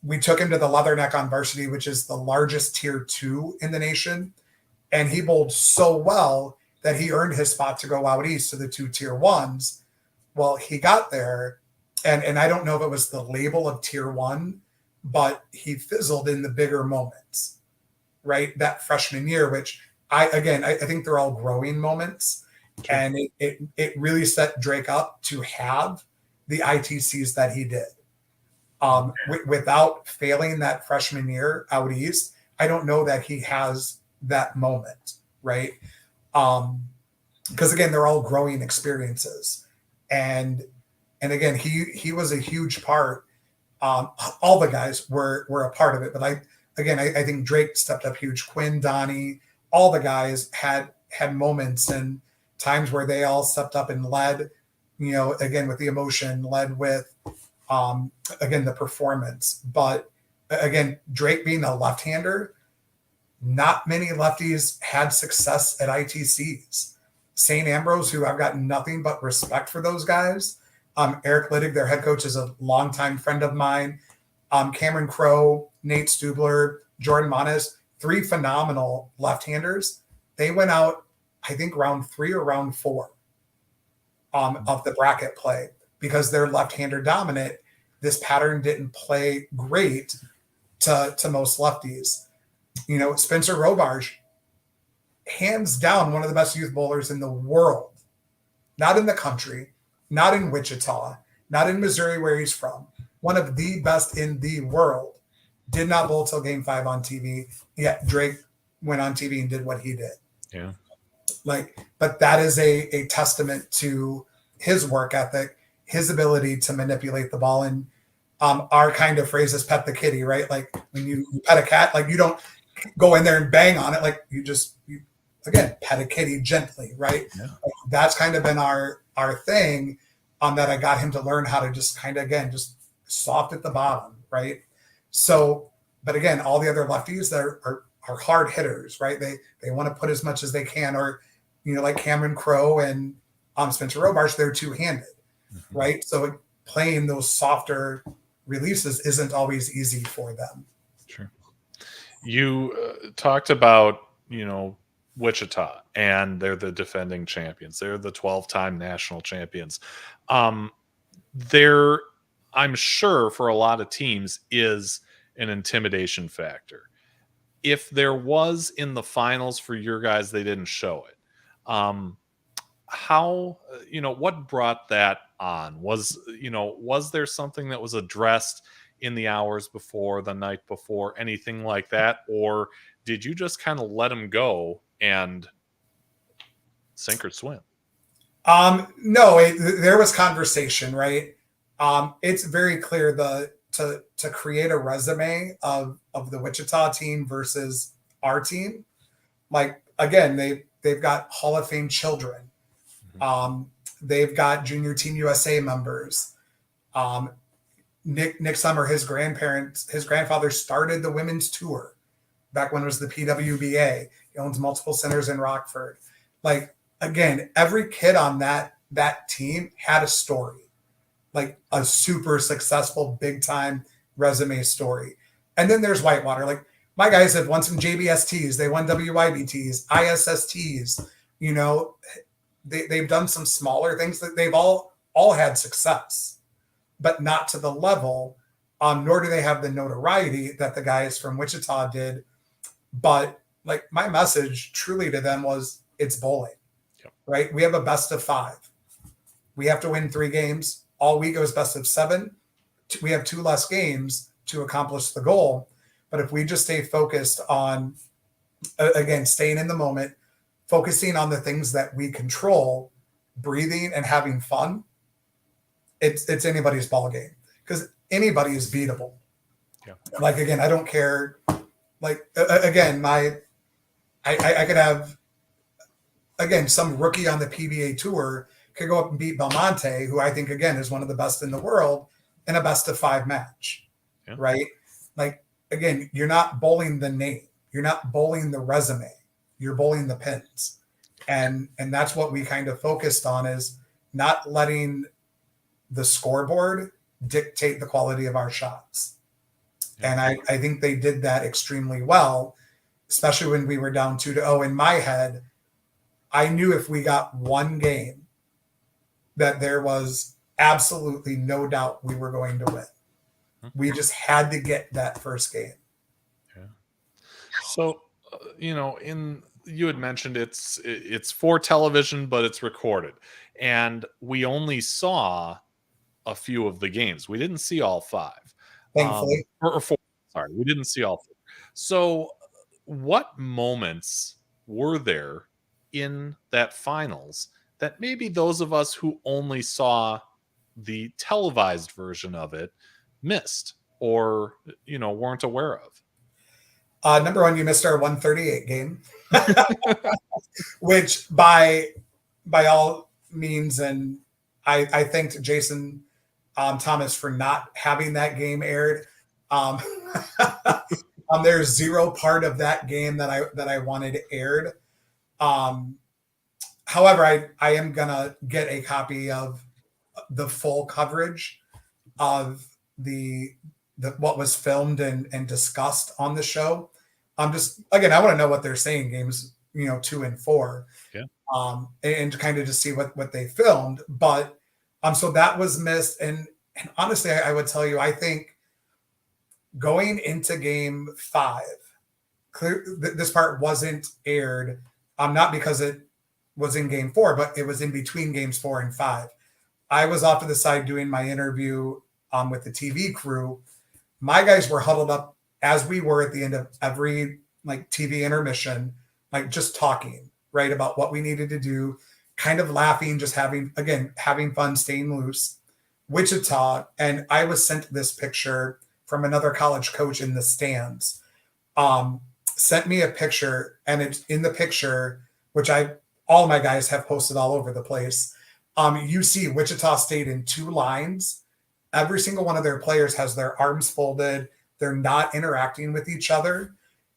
we took him to the Leatherneck on varsity, which is the largest tier 2 in the nation. And he bowled so well that he earned his spot to go out east to the 2 tier 1s. Well, he got there, and I don't know if it was the label of tier 1, but he fizzled in the bigger moments, right? That freshman year, which I think they're all growing moments. Sure. And it really set Drake up to have the ITCs that he did. Without failing that freshman year out east, I don't know that he has that moment, right? Because again, they're all growing experiences, and again, he was a huge part. All the guys were a part of it, but I think Drake stepped up huge. Quinn, Donnie, all the guys had moments and times where they all stepped up and led. Again, with the emotion, led with again the performance. But again, Drake being a left-hander, not many lefties had success at ITCs. St. Ambrose, who I've got nothing but respect for those guys. Eric Littig, their head coach, is a longtime friend of mine. Cameron Crowe, Nate Stubler, Jordan Monas, 3 phenomenal left-handers. They went out, I think, round 3 or round 4 of the bracket play because they're left-hander dominant. This pattern didn't play great to most lefties. Spencer Robarge, hands down, one of the best youth bowlers in the world. Not in the country, not in Wichita, not in Missouri where he's from, one of the best in the world, did not bowl till game 5 on TV. Yet Drake went on TV and did what he did. Yeah. But that is a testament to his work ethic, his ability to manipulate the ball. And our kind of phrase is pet the kitty, right? Like when you pet a cat, like you don't go in there and bang on it. Like you again, pet a kitty gently, right? Yeah. Like that's kind of been our thing that I got him to learn how to just kind of, again, just soft at the bottom, right? So, but again, all the other lefties that are hard hitters, right? They want to put as much as they can, or, like Cameron Crowe and Spencer Robarch, they're two-handed, right? So playing those softer releases isn't always easy for them. Sure. You talked about, Wichita, and they're the defending champions. They're the 12-time national champions. There, I'm sure for a lot of teams, is an intimidation factor. If there was in the finals for your guys, they didn't show it. How, what brought that on? Was there something that was addressed in the hours before, the night before, anything like that? Or did you just kind of let them go and sink or swim? No, there was conversation, right? It's very clear to create a resume of the Wichita team versus our team. Like, again, they've got Hall of Fame children. They've got Junior Team USA members. Nick Summer, his grandfather started the women's tour back when it was the PWBA. He owns multiple centers in Rockford. Like, again, every kid on that team had a story, like a super successful, big time resume story. And then there's Whitewater. Like, my guys have won some JBSTs. They won WYBTs, ISSTs. They've done some smaller things that they've all had success, but not to the level, nor do they have the notoriety that the guys from Wichita did. But like, my message truly to them was, it's bowling, right? We have a best of 5. We have to win 3 games. All we go is best of 7. We have 2 less games to accomplish the goal. But if we just stay focused on, again, staying in the moment, focusing on the things that we control, breathing and having fun, it's anybody's ball game, because anybody is beatable. Yeah. Like, again, I don't care. Like, again, I could have, again, some rookie on the PBA tour could go up and beat Belmonte, who I think, again, is one of the best in the world, in a best of 5 match, right? Like, again, you're not bowling the name. You're not bowling the resume. You're bowling the pins. And that's what we kind of focused on, is not letting the scoreboard dictate the quality of our shots. And I think they did that extremely well, especially when we were down 2-0. In my head, I knew if we got 1 game that there was absolutely no doubt we were going to win. We just had to get that first game. Yeah. So, you had mentioned it's for television, but it's recorded, and we only saw a few of the games. We didn't see all 5. Thankfully. Or 4. Sorry, we didn't see all 4. So what moments were there in that finals that maybe those of us who only saw the televised version of it missed, or weren't aware of? Number 1, you missed our 138 game, which by all means, and I thanked Jason Thomas for not having that game aired. There's 0 part of that game that I wanted aired. However, I am gonna get a copy of the full coverage of the what was filmed and discussed on the show. Just, again, I want to know what they're saying games, 2 and 4. Yeah. And kind of to see what they filmed. But so that was missed. And honestly, I would tell you, I think going into game 5, this part wasn't aired, not because it was in game 4, but it was in between games 4 and 5. I was off to the side doing my interview with the TV crew. My guys were huddled up as we were at the end of every like TV intermission, like just talking, right, about what we needed to do, kind of laughing, just having fun, staying loose. Wichita, and I was sent this picture from another college coach in the stands. Sent me a picture, and it's in the picture, which all my guys have posted all over the place. You see Wichita State in two lines. Every single one of their players has their arms folded. They're not interacting with each other.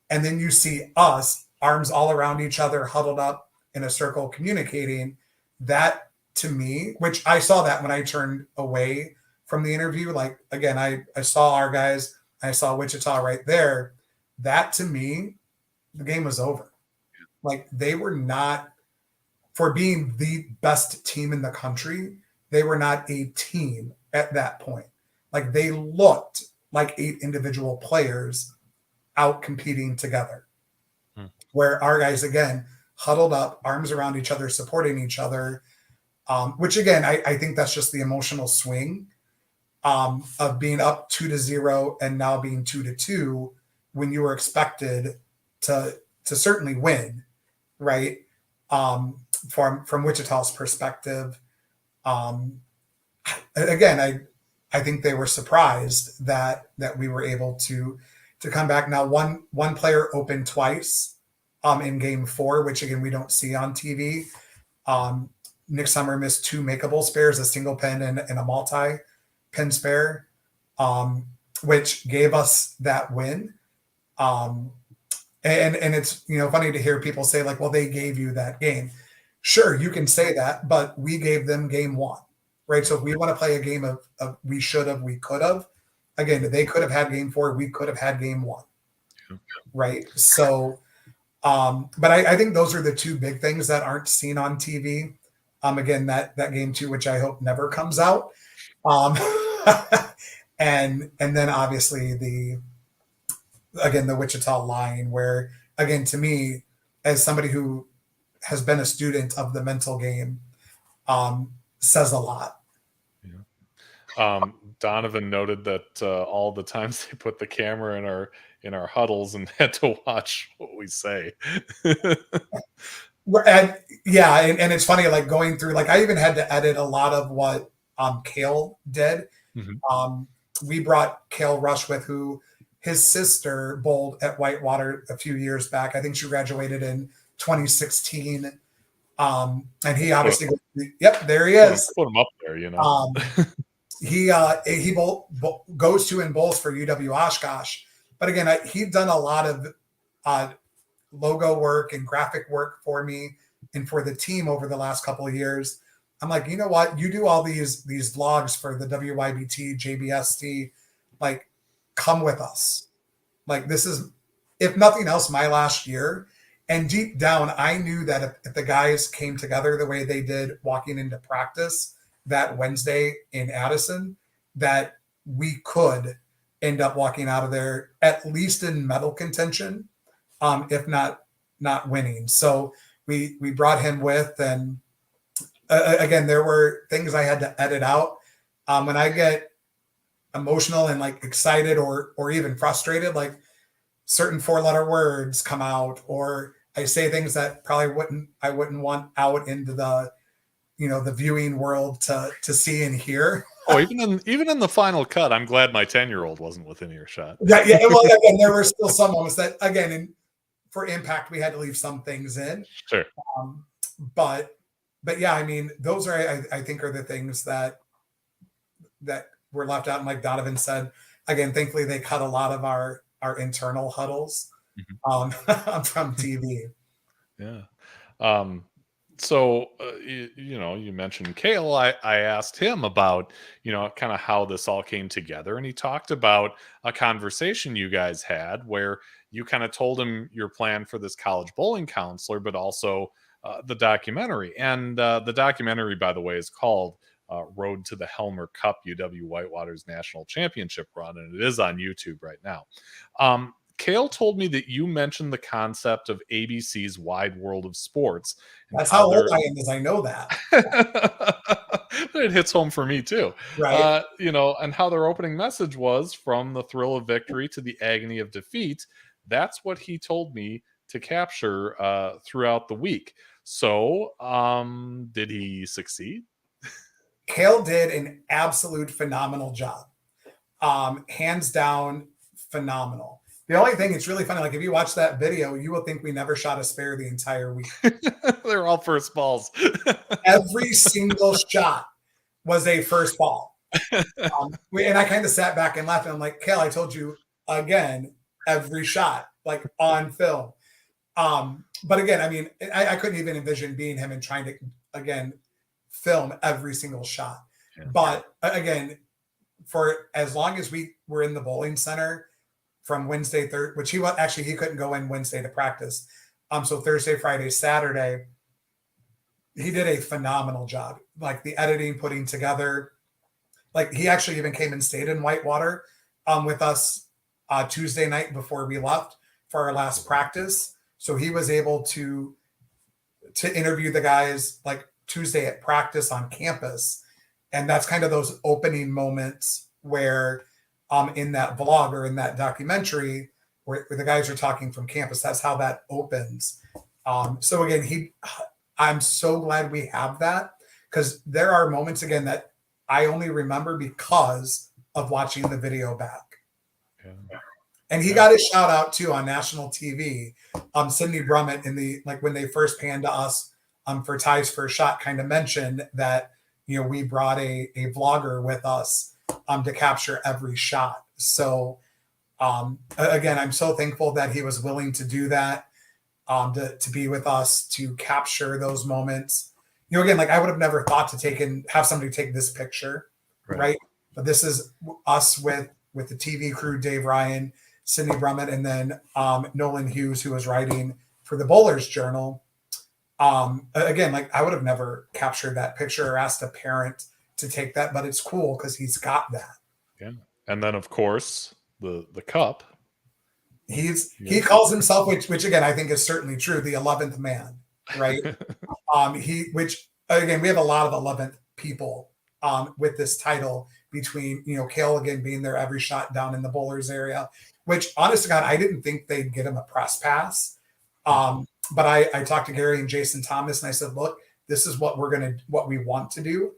And then you see us, arms all around each other, huddled up in a circle, communicating. That, to me, which I saw that when I turned away from the interview, like, again, I saw our guys, I saw Wichita right there. That, to me, the game was over. Like, they were not, for being the best team in the country, they were not a team at that point. Like, they looked like 8 individual players out competing together. Where our guys, again, huddled up, arms around each other, supporting each other, which, again, I think that's just the emotional swing of being up 2-0 and now being 2-2 when you were expected to certainly win, right? From Wichita's perspective. Again, I think they were surprised that we were able to come back. Now, one player opened twice in game 4, which, again, we don't see on TV. Nick Summer missed 2 makeable spares, a single pin and a multi-pin spare, which gave us that win. And it's, funny to hear people say, like, well, they gave you that game. Sure, you can say that, but we gave them game 1, right? So if we want to play a game of we should have, we could have, again, they could have had game 4, we could have had game 1, right? So, but I think those are the 2 big things that aren't seen on TV. Again, that game 2, which I hope never comes out. And then obviously the Wichita line, where, again, to me, as somebody who has been a student of the mental game, says a lot. Yeah. Donovan noted that all the times they put the camera in our huddles and had to watch what we say. And it's funny, like, going through, like, I even had to edit a lot of what Kale did. Mm-hmm. We brought Kale Rushwith, who his sister bowled at Whitewater a few years back. I think she graduated in 2016. And he obviously, there he is. Put him up there, He goes to and bowls for UW-Oshkosh. But again, he'd done a lot of logo work and graphic work for me and for the team over the last couple of years. I'm like, you know what? You do all these vlogs for the WYBT, JBST, like, come with us. Like, this is, if nothing else, my last year. And deep down, I knew that if the guys came together the way they did walking into practice that Wednesday in Addison, that we could end up walking out of there at least in medal contention, if not winning. So we brought him with, and again, there were things I had to edit out. When I get emotional and, like, excited or even frustrated, like, certain 4-letter words come out, or I say things that probably I wouldn't want out into the, the viewing world to see and hear. Oh, even in the final cut, I'm glad my 10-year-old wasn't within earshot. Yeah. Well, again, there were still some moments that, again, for impact, we had to leave some things in. Sure. But yeah, I mean, those are, I think, are the things that were left out. And like Donovan said, again, thankfully they cut a lot of our internal huddles from TV. Yeah. So, you mentioned Kale. I asked him about, kind of how this all came together. And he talked about a conversation you guys had where you kind of told him your plan for this college bowling counselor, but also the documentary. And the documentary, by the way, is called Road to the Helmer Cup, UW-Whitewater's national championship run. And it is on YouTube right now. Kale told me that you mentioned the concept of ABC's Wide World of Sports. That's how old I am, as I know that. It hits home for me too. Right. And how their opening message was, from the thrill of victory to the agony of defeat. That's what he told me to capture throughout the week. So, did he succeed? Kale did an absolute phenomenal job. Hands down, phenomenal. The only thing, it's really funny, like if you watch that video, you will think we never shot a spare the entire week. They're all first balls. Every single shot was a first ball. And I kind of sat back and laughed, and I'm like, Kale, I told you again, every shot, like on film. But again, I mean, I couldn't even envision being him and trying to, again, film every single shot. Yeah. But again, for as long as we were in the bowling center from Wednesday, which he couldn't go in Wednesday to practice. So Thursday, Friday, Saturday, he did a phenomenal job. Like the editing, putting together, like he actually even came and stayed in Whitewater with us Tuesday night before we left for our last practice. So he was able to interview the guys like Tuesday at practice on campus. And that's kind of those opening moments where in that vlog or in that documentary where the guys are talking from campus, that's how that opens. So again, I'm so glad we have that, because there are moments again that I only remember because of watching the video back. Yeah. And he got a shout out too on national TV. Sydney Brummett when they first panned to us for Ty's first shot, kind of mentioned that, we brought a vlogger with us to capture every shot. So again, I'm so thankful that he was willing to do that, to be with us, to capture those moments. Again, like I would have never thought to have somebody take this picture, right? But this is us with the TV crew, Dave Ryan, Sydney Brummett, and then Nolan Hughes, who was writing for the Bowlers Journal. Again, like I would have never captured that picture or asked a parent to take that, but it's cool because he's got that. Yeah. And then of course the cup. He calls himself, which again, I think is certainly true, the 11th man, right? Which again, we have a lot of 11th people with this title between, Kale again being there every shot down in the bowlers area, which honest to God, I didn't think they'd get him a press pass. But I talked to Gary and Jason Thomas and I said, look, this is what we want to do.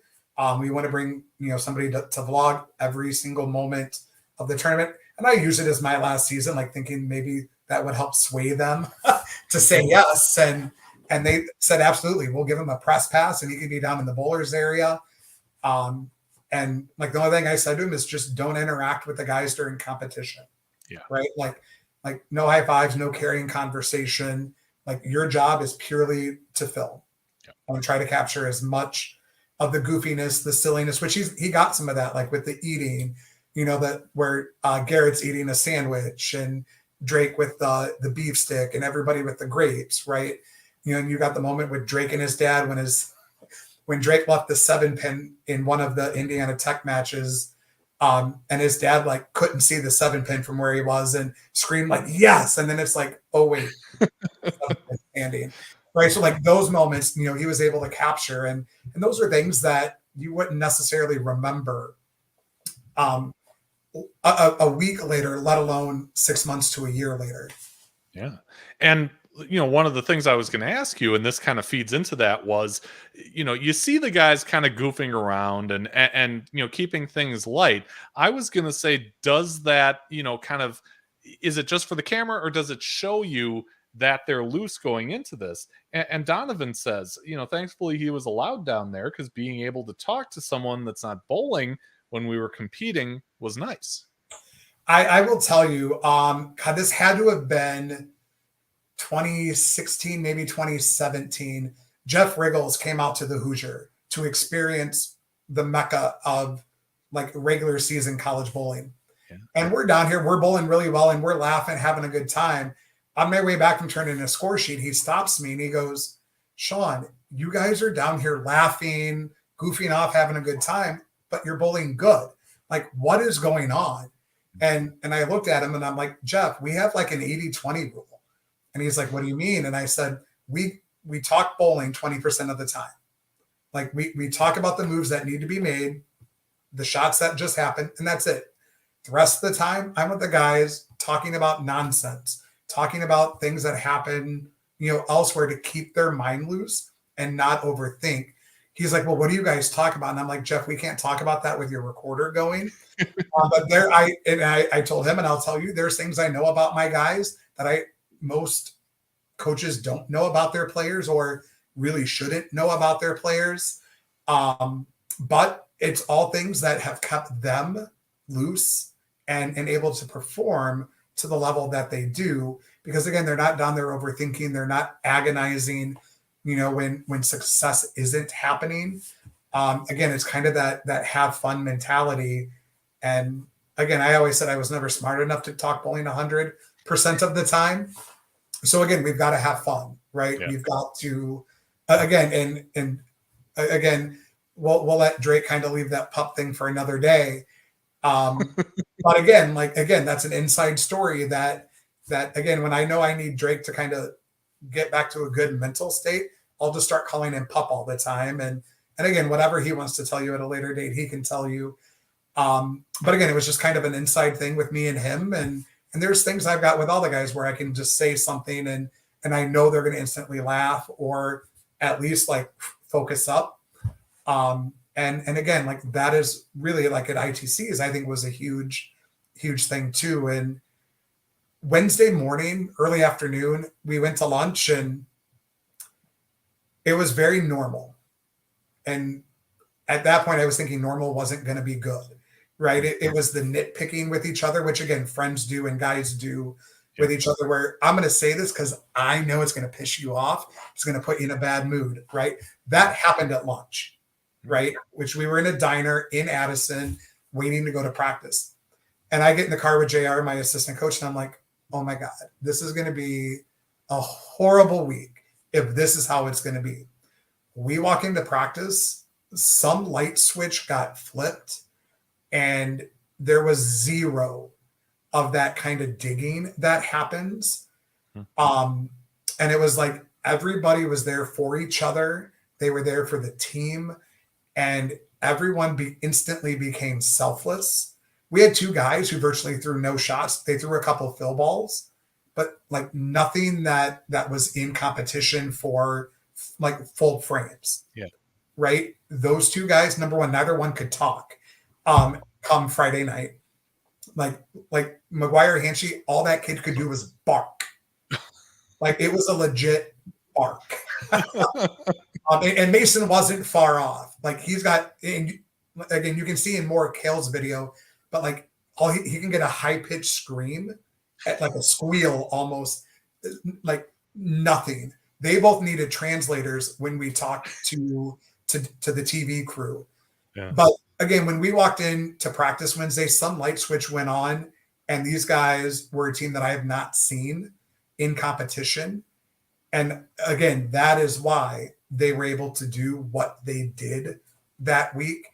We want to bring, somebody to vlog every single moment of the tournament. And I use it as my last season, like thinking maybe that would help sway them to say yes. And they said, absolutely, we'll give him a press pass and he can be down in the bowlers area. And like the only thing I said to him is just don't interact with the guys during competition. Yeah. Right. Like no high fives, no carrying conversation. Like your job is purely to film. Yeah. And try to capture as much of the goofiness, the silliness, which he got some of that, like with the eating, that where Garrett's eating a sandwich and Drake with the beef stick and everybody with the grapes, right? And you got the moment with Drake and his dad when Drake left the 7-pin in one of the Indiana Tech matches, and his dad like couldn't see the 7-pin from where he was and screamed like, yes. And then it's like, oh wait, standing. Right. So like those moments, he was able to capture and those are things that you wouldn't necessarily remember a week later, let alone 6 months to a year later. Yeah. And one of the things I was going to ask you, and this kind of feeds into that, was, you see the guys kind of goofing around and keeping things light. I was going to say, does that, kind of, is it just for the camera or does it show you that they're loose going into this? And Donovan says, thankfully he was allowed down there because being able to talk to someone that's not bowling when we were competing was nice. I will tell you, this had to have been 2016, maybe 2017. Jeff Riggles came out to the Hoosier to experience the mecca of like regular season college bowling. Yeah. And we're down here, we're bowling really well and we're laughing, having a good time. On my way back from turning in a score sheet, he stops me and he goes, Shawn, you guys are down here laughing, goofing off, having a good time, but you're bowling good. Like, what is going on? And I looked at him and I'm like, Jeff, we have like an 80-20 rule. And he's like, what do you mean? And I said, we talk bowling 20% of the time. Like we talk about the moves that need to be made, the shots that just happened, and that's it. The rest of the time, I'm with the guys talking about nonsense, talking about things that happen, elsewhere to keep their mind loose and not overthink. He's like, well, what do you guys talk about? And I'm like, Jeff, we can't talk about that with your recorder going. But I told him, and I'll tell you, there's things I know about my guys that most coaches don't know about their players or really shouldn't know about their players. But it's all things that have kept them loose and able to perform to the level that they do. Because again, they're not down there overthinking. They're not agonizing, when success isn't happening. Again, it's kind of that have fun mentality. And again, I always said I was never smart enough to talk bowling 100% of the time. So again, we've got to have fun, right? Yeah. We've got to, again, and again, we'll let Drake kind of leave that pup thing for another day. But again, that's an inside story that again, when I know I need Drake to kind of get back to a good mental state, I'll just start calling him pup all the time. And again, whatever he wants to tell you at a later date, he can tell you. But again, it was just kind of an inside thing with me and him. And there's things I've got with all the guys where I can just say something and I know they're going to instantly laugh or at least like focus up. And again, like that is really like at ITCs, I think was a huge, huge thing too. And Wednesday morning, early afternoon, we went to lunch and it was very normal. And at that point I was thinking normal wasn't going to be good, right? It was the nitpicking with each other, which again, friends do and guys do with each other, where I'm going to say this because I know it's going to piss you off. It's going to put you in a bad mood, right? That happened at lunch, right? Which we were in a diner in Addison waiting to go to practice. And I get in the car with JR, my assistant coach, and I'm like, oh my God, this is going to be a horrible week if this is how it's going to be. We walk into practice, some light switch got flipped, and there was zero of that kind of digging that happens. And it was like everybody was there for each other. They were there for the team, and everyone instantly became selfless. We had two guys who virtually threw no shots. They threw a couple fill balls, but like nothing that was in competition for like full frames. Yeah. Right. Those two guys, number one, neither one could talk. Come Friday night, like McGuire Hanchy, all that kid could do was bark. Like it was a legit bark. And Mason wasn't far off. Like he's got, and again, you can see in more Kale's video, but like he can get a high pitched scream at like a squeal, almost like nothing. They both needed translators when we talked to the TV crew. Yeah. But again, when we walked in to practice Wednesday, some light switch went on, and these guys were a team that I have not seen in competition. And again, that is why they were able to do what they did that week.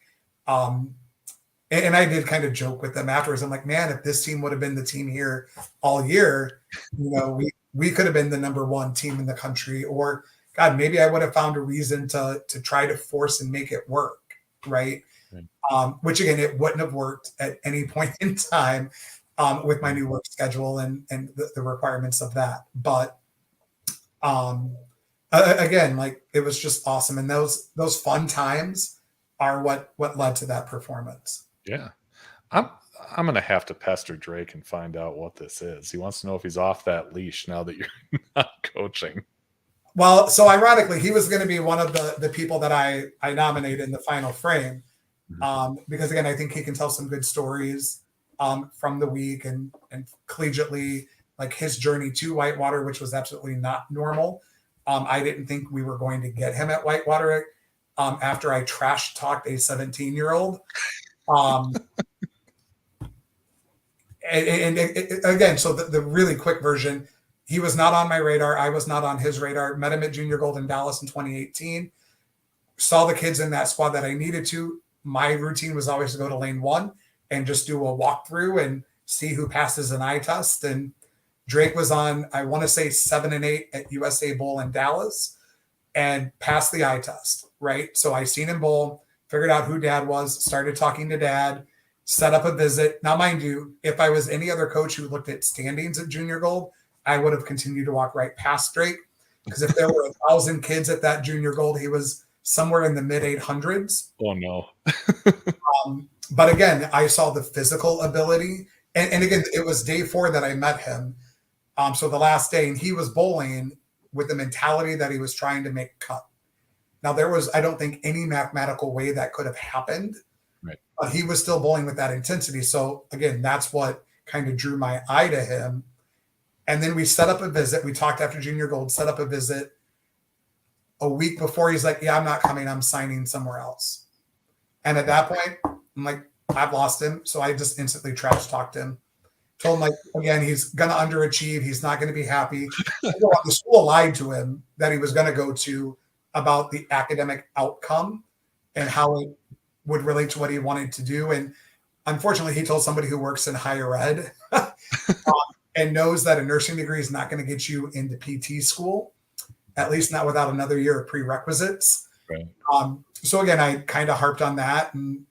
And I did kind of joke with them afterwards. I'm like, man, if this team would have been the team here all year, we could have been the number one team in the country. Or God, maybe I would have found a reason to try to force and make it work, right? Which again, it wouldn't have worked at any point in time with my new work schedule and the requirements of that. But again, like it was just awesome. And those fun times are what led to that performance. Yeah. I'm going to have to pester Drake and find out what this is. He wants to know if he's off that leash now that you're not coaching. Well, so ironically, he was going to be one of the people that I nominated in the final frame. Because again, I think he can tell some good stories from the week and collegiately, like his journey to Whitewater, which was absolutely not normal. I didn't think we were going to get him at Whitewater after I trash talked a 17-year-old. And again, so the really quick version, he was not on my radar. I was not on his radar. Met him at Junior Gold in Dallas in 2018. Saw the kids in that squad that I needed to. My routine was always to go to lane one and just do a walkthrough and see who passes an eye test. And Drake was on, I want to say 7 and 8 at USA Bowl in Dallas. and passed the eye test, right? So I seen him bowl, figured out who dad was, started talking to dad, set up a visit. Now, mind you, if I was any other coach who looked at standings at junior gold, I would have continued to walk right past Drake. Because if there were 1,000 kids at that junior gold, he was somewhere in the mid 800s. Oh, no. But again, I saw the physical ability. And again, it was day 4 that I met him. So the last day, and he was bowling with the mentality that he was trying to make cut. Now, there was, I don't think, any mathematical way that could have happened. Right. But he was still bowling with that intensity. So again, that's what kind of drew my eye to him. And then we set up a visit. We talked after junior gold, set up a visit. A week before, he's like, yeah, I'm not coming. I'm signing somewhere else. And at that point, I'm like, I've lost him. So I just instantly trash talked him. Told him, like, again, he's going to underachieve. He's not going to be happy. The school lied to him that he was going to go to about the academic outcome and how it would relate to what he wanted to do. And unfortunately, he told somebody who works in higher ed and knows that a nursing degree is not going to get you into PT school, at least not without another year of prerequisites. Right. So again, I kind of harped on that. And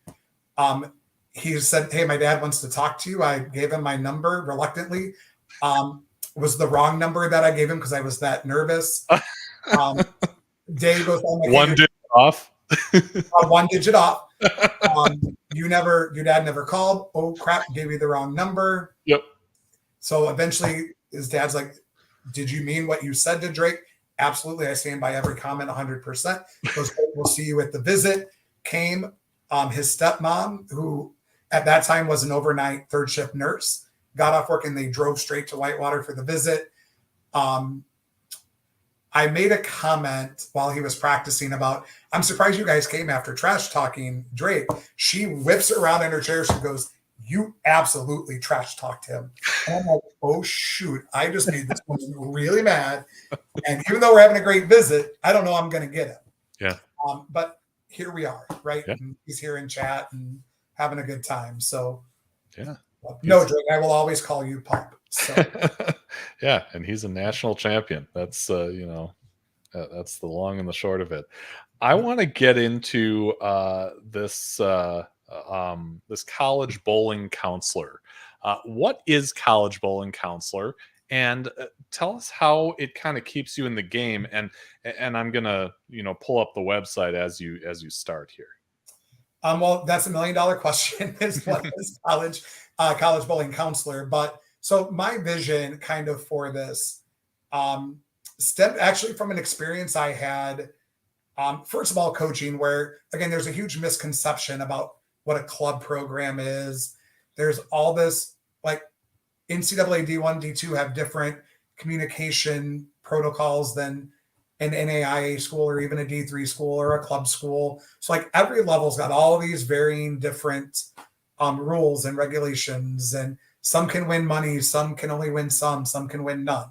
he said, hey, my dad wants to talk to you. I gave him my number reluctantly. Was the wrong number that I gave him because I was that nervous. Day goes on. One digit off. 1 digit off. Your dad never called. Oh, crap, gave you the wrong number. Yep. So eventually his dad's like, did you mean what you said to Drake? Absolutely. I stand by every comment 100%. Goes, we'll see you at the visit. Came his stepmom, who at that time was an overnight third shift nurse, got off work and they drove straight to Whitewater for the visit. I made a comment while he was practicing about, I'm surprised you guys came after trash talking Drake. She whips around in her chair. She goes, you absolutely trash talked him. And I'm like, oh, shoot. I just made this woman really mad. And even though we're having a great visit, I don't know I'm going to get him. Yeah. But here we are, right? Yeah. And he's here in chat and having a good time. So, yeah. No, Drake, I will always call you Pop. So. Yeah, and he's a national champion. That's that's the long and the short of it. I want to get into this college bowling counselor. What is college bowling counselor? And tell us how it kind of keeps you in the game. And I'm gonna pull up the website as you start here. Well, that's $1 million question. Is what is college bowling counselor? But so my vision kind of for this stemmed actually from an experience I had. First of all, coaching, where again, there's a huge misconception about what a club program is. There's all this, like NCAA D1, D2 have different communication protocols than an NAIA school or even a D3 school or a club school. So like every level's got all these varying different rules and regulations, and some can win money, some can only win some can win none,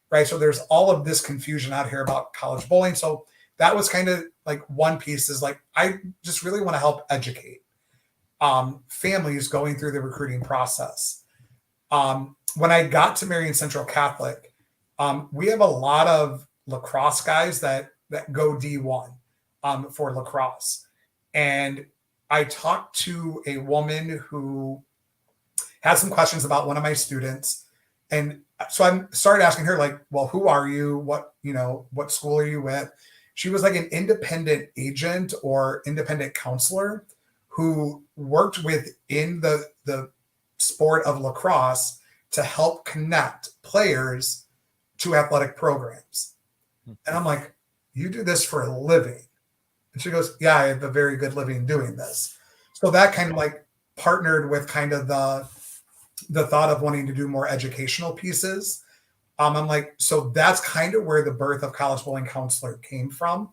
right? So there's all of this confusion out here about college bowling. So that was kind of like one piece is like, I just really want to help educate families going through the recruiting process. When I got to Marion Central Catholic, we have a lot of lacrosse guys that go D1 for lacrosse. And I talked to a woman who had some questions about one of my students. And so I started asking her, like, well, who are you? What school are you with? She was like an independent agent or independent counselor who worked within the sport of lacrosse to help connect players to athletic programs. And I'm like, you do this for a living? And she goes, yeah, I have a very good living doing this. So that kind of like partnered with kind of the thought of wanting to do more educational pieces. I'm like, so that's kind of where the birth of College Bowling Counselor came from,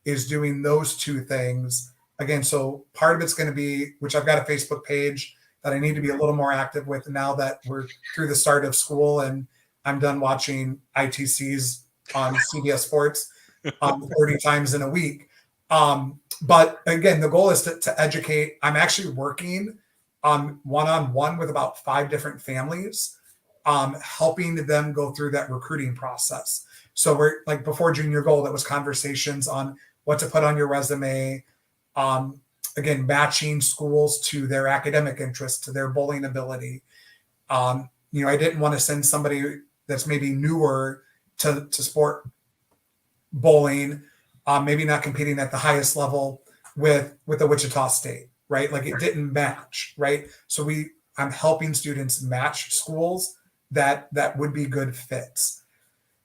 is doing those two things. Again, so part of it's going to be, which I've got a Facebook page that I need to be a little more active with now that we're through the start of school and I'm done watching ITCs on CBS Sports 30 times in a week. But again, the goal is to educate. I'm actually working on one-on-one with about 5 different families, helping them go through that recruiting process. So we're like before junior gold, it was conversations on what to put on your resume. Again, matching schools to their academic interests, to their bowling ability. I didn't want to send somebody that's maybe newer to sport bowling, maybe not competing at the highest level with the Wichita State, right? Like it didn't match, right? So I'm helping students match schools that would be good fits.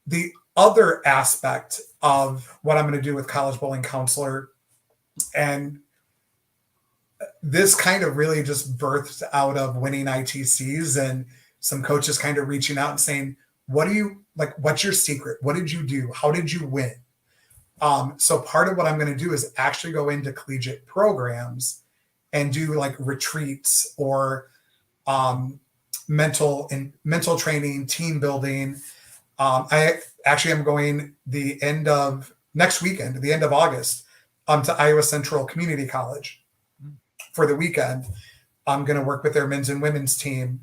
The other aspect of what I'm going to do with College Bowling Counselor, and this kind of really just birthed out of winning ITCs and some coaches kind of reaching out and saying, what do you like? What's your secret? What did you do? How did you win? So part of what I'm going to do is actually go into collegiate programs and do like retreats or mental training, team building. I actually am going the end of next weekend, the end of August, to Iowa Central Community College for the weekend. I'm going to work with their men's and women's team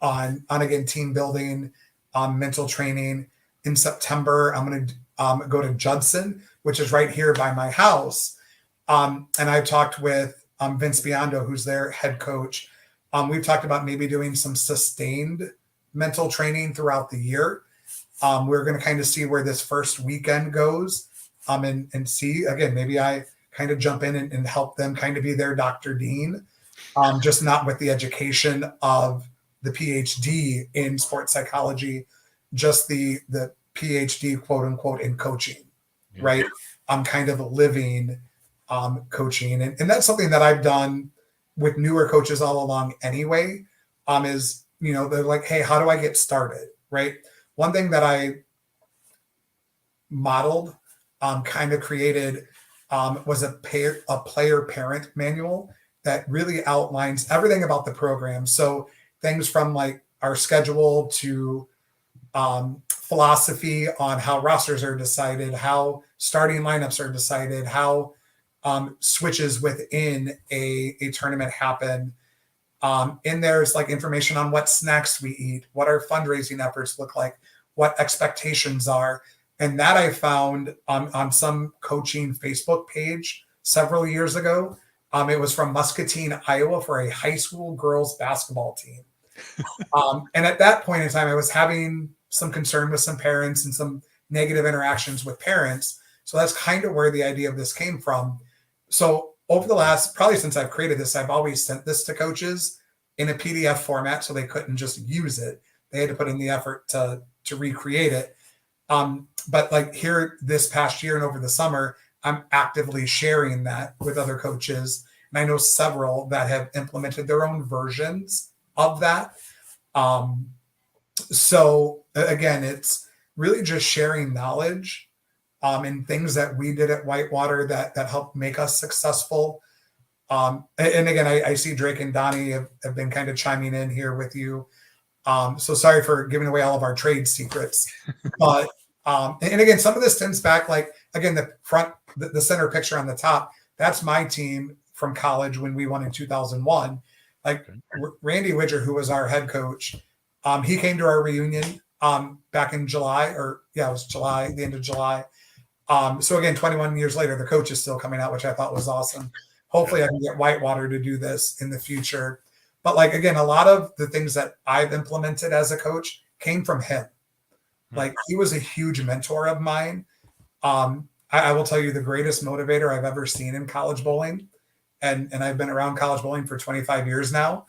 on again, team building, mental training. In September, I'm going to go to Judson, which is right here by my house. And I've talked with Vince Biondo, who's their head coach. We've talked about maybe doing some sustained mental training throughout the year. We're going to kind of see where this first weekend goes, and see, again, maybe I kind of jump in and help them kind of be their Dr. Dean, just not with the education of the PhD in sports psychology, just the PhD, quote unquote, in coaching, right? I'm kind of living coaching. And that's something that I've done with newer coaches all along anyway, is, they're like, hey, how do I get started, right? One thing that I modeled, kind of created, was a player parent manual that really outlines everything about the program. So things from like our schedule to philosophy on how rosters are decided, how starting lineups are decided, how switches within a tournament happen. And there's like information on what snacks we eat, what our fundraising efforts look like, what expectations are. And that I found on some coaching Facebook page several years ago. It was from Muscatine, Iowa, for a high school girls basketball team. And at that point in time, I was having some concern with some parents and some negative interactions with parents. So that's kind of where the idea of this came from. So over the last, probably since I've created this, I've always sent this to coaches in a PDF format so they couldn't just use it. They had to put in the effort to recreate it. But like here this past year and over the summer, I'm actively sharing that with other coaches. And I know several that have implemented their own versions of that. So again, it's really just sharing knowledge and things that we did at Whitewater that helped make us successful. And again, I see Drake and Donnie have been kind of chiming in here with you. So sorry for giving away all of our trade secrets. But and again, some of this stems back, like, again, the center picture on the top, that's my team from college when we won in 2001. Like Randy Widger, who was our head coach, he came to our reunion back in July, it was July, the end of July. So again, 21 years later, the coach is still coming out, which I thought was awesome. Hopefully I can get Whitewater to do this in the future. But like, again, a lot of the things that I've implemented as a coach came from him. Like he was a huge mentor of mine. I will tell you the greatest motivator I've ever seen in college bowling. And I've been around college bowling for 25 years now.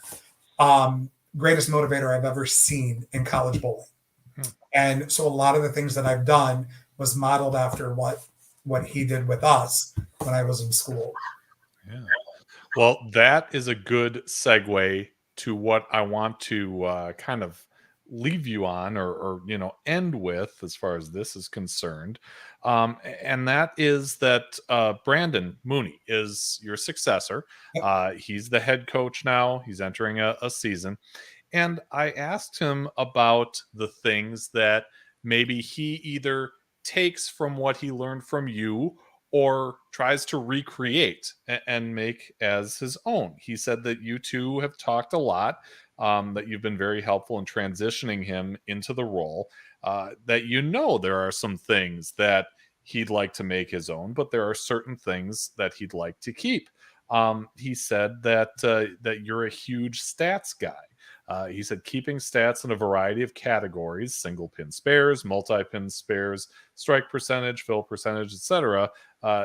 Greatest motivator I've ever seen in college bowling. And so a lot of the things that I've done was modeled after what he did with us when I was in school. Yeah. Well, that is a good segue to what I want to kind of leave you on or end with as far as this is concerned. And that is that Brandon Mooney is your successor. He's the head coach now. He's entering a season. And I asked him about the things that maybe he either takes from what he learned from you or tries to recreate and make as his own. He said that you two have talked a lot, that you've been very helpful in transitioning him into the role, that there are some things that he'd like to make his own, but there are certain things that he'd like to keep. He said that you're a huge stats guy. He said keeping stats in a variety of categories, single pin spares, multi-pin spares, strike percentage, fill percentage, etc.,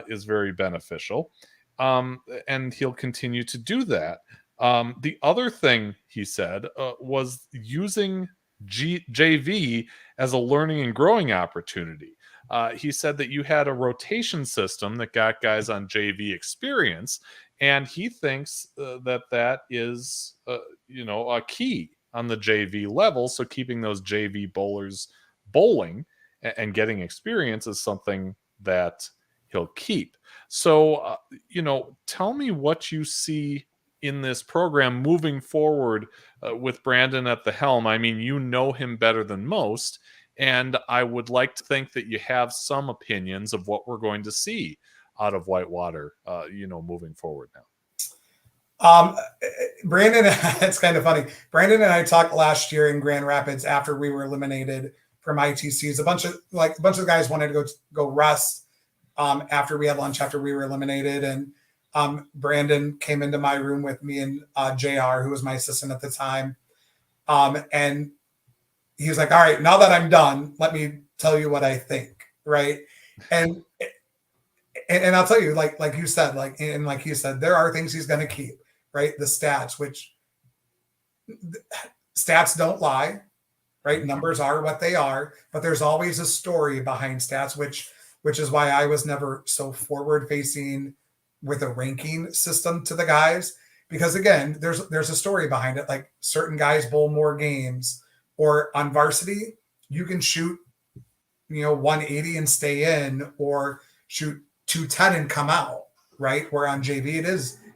is very beneficial. And he'll continue to do that. The other thing he said was using JV as a learning and growing opportunity. He said that you had a rotation system that got guys on JV experience, and he thinks that is a key on the JV level. So keeping those JV bowlers bowling and getting experience is something that he'll keep. So tell me what you see in this program moving forward with Brandon at the helm. I mean, you know him better than most, and I would like to think that you have some opinions of what we're going to see out of Whitewater, moving forward now. Brandon, it's kind of funny. Brandon and I talked last year in Grand Rapids after we were eliminated from ITCs. A bunch of guys wanted to go rest after we had lunch after we were eliminated, and Brandon came into my room with me and JR, who was my assistant at the time, and he was like, "All right, now that I'm done, let me tell you what I think." Right, and I'll tell you, like you said, like he said, there are things he's going to keep. Right, the stats, which stats don't lie, right? Numbers are what they are, but there's always a story behind stats, which is why I was never so forward facing with a ranking system to the guys, because again, there's a story behind it. Like certain guys bowl more games, or on varsity, you can shoot 180 and stay in, or shoot 210 and come out, right? Where on JV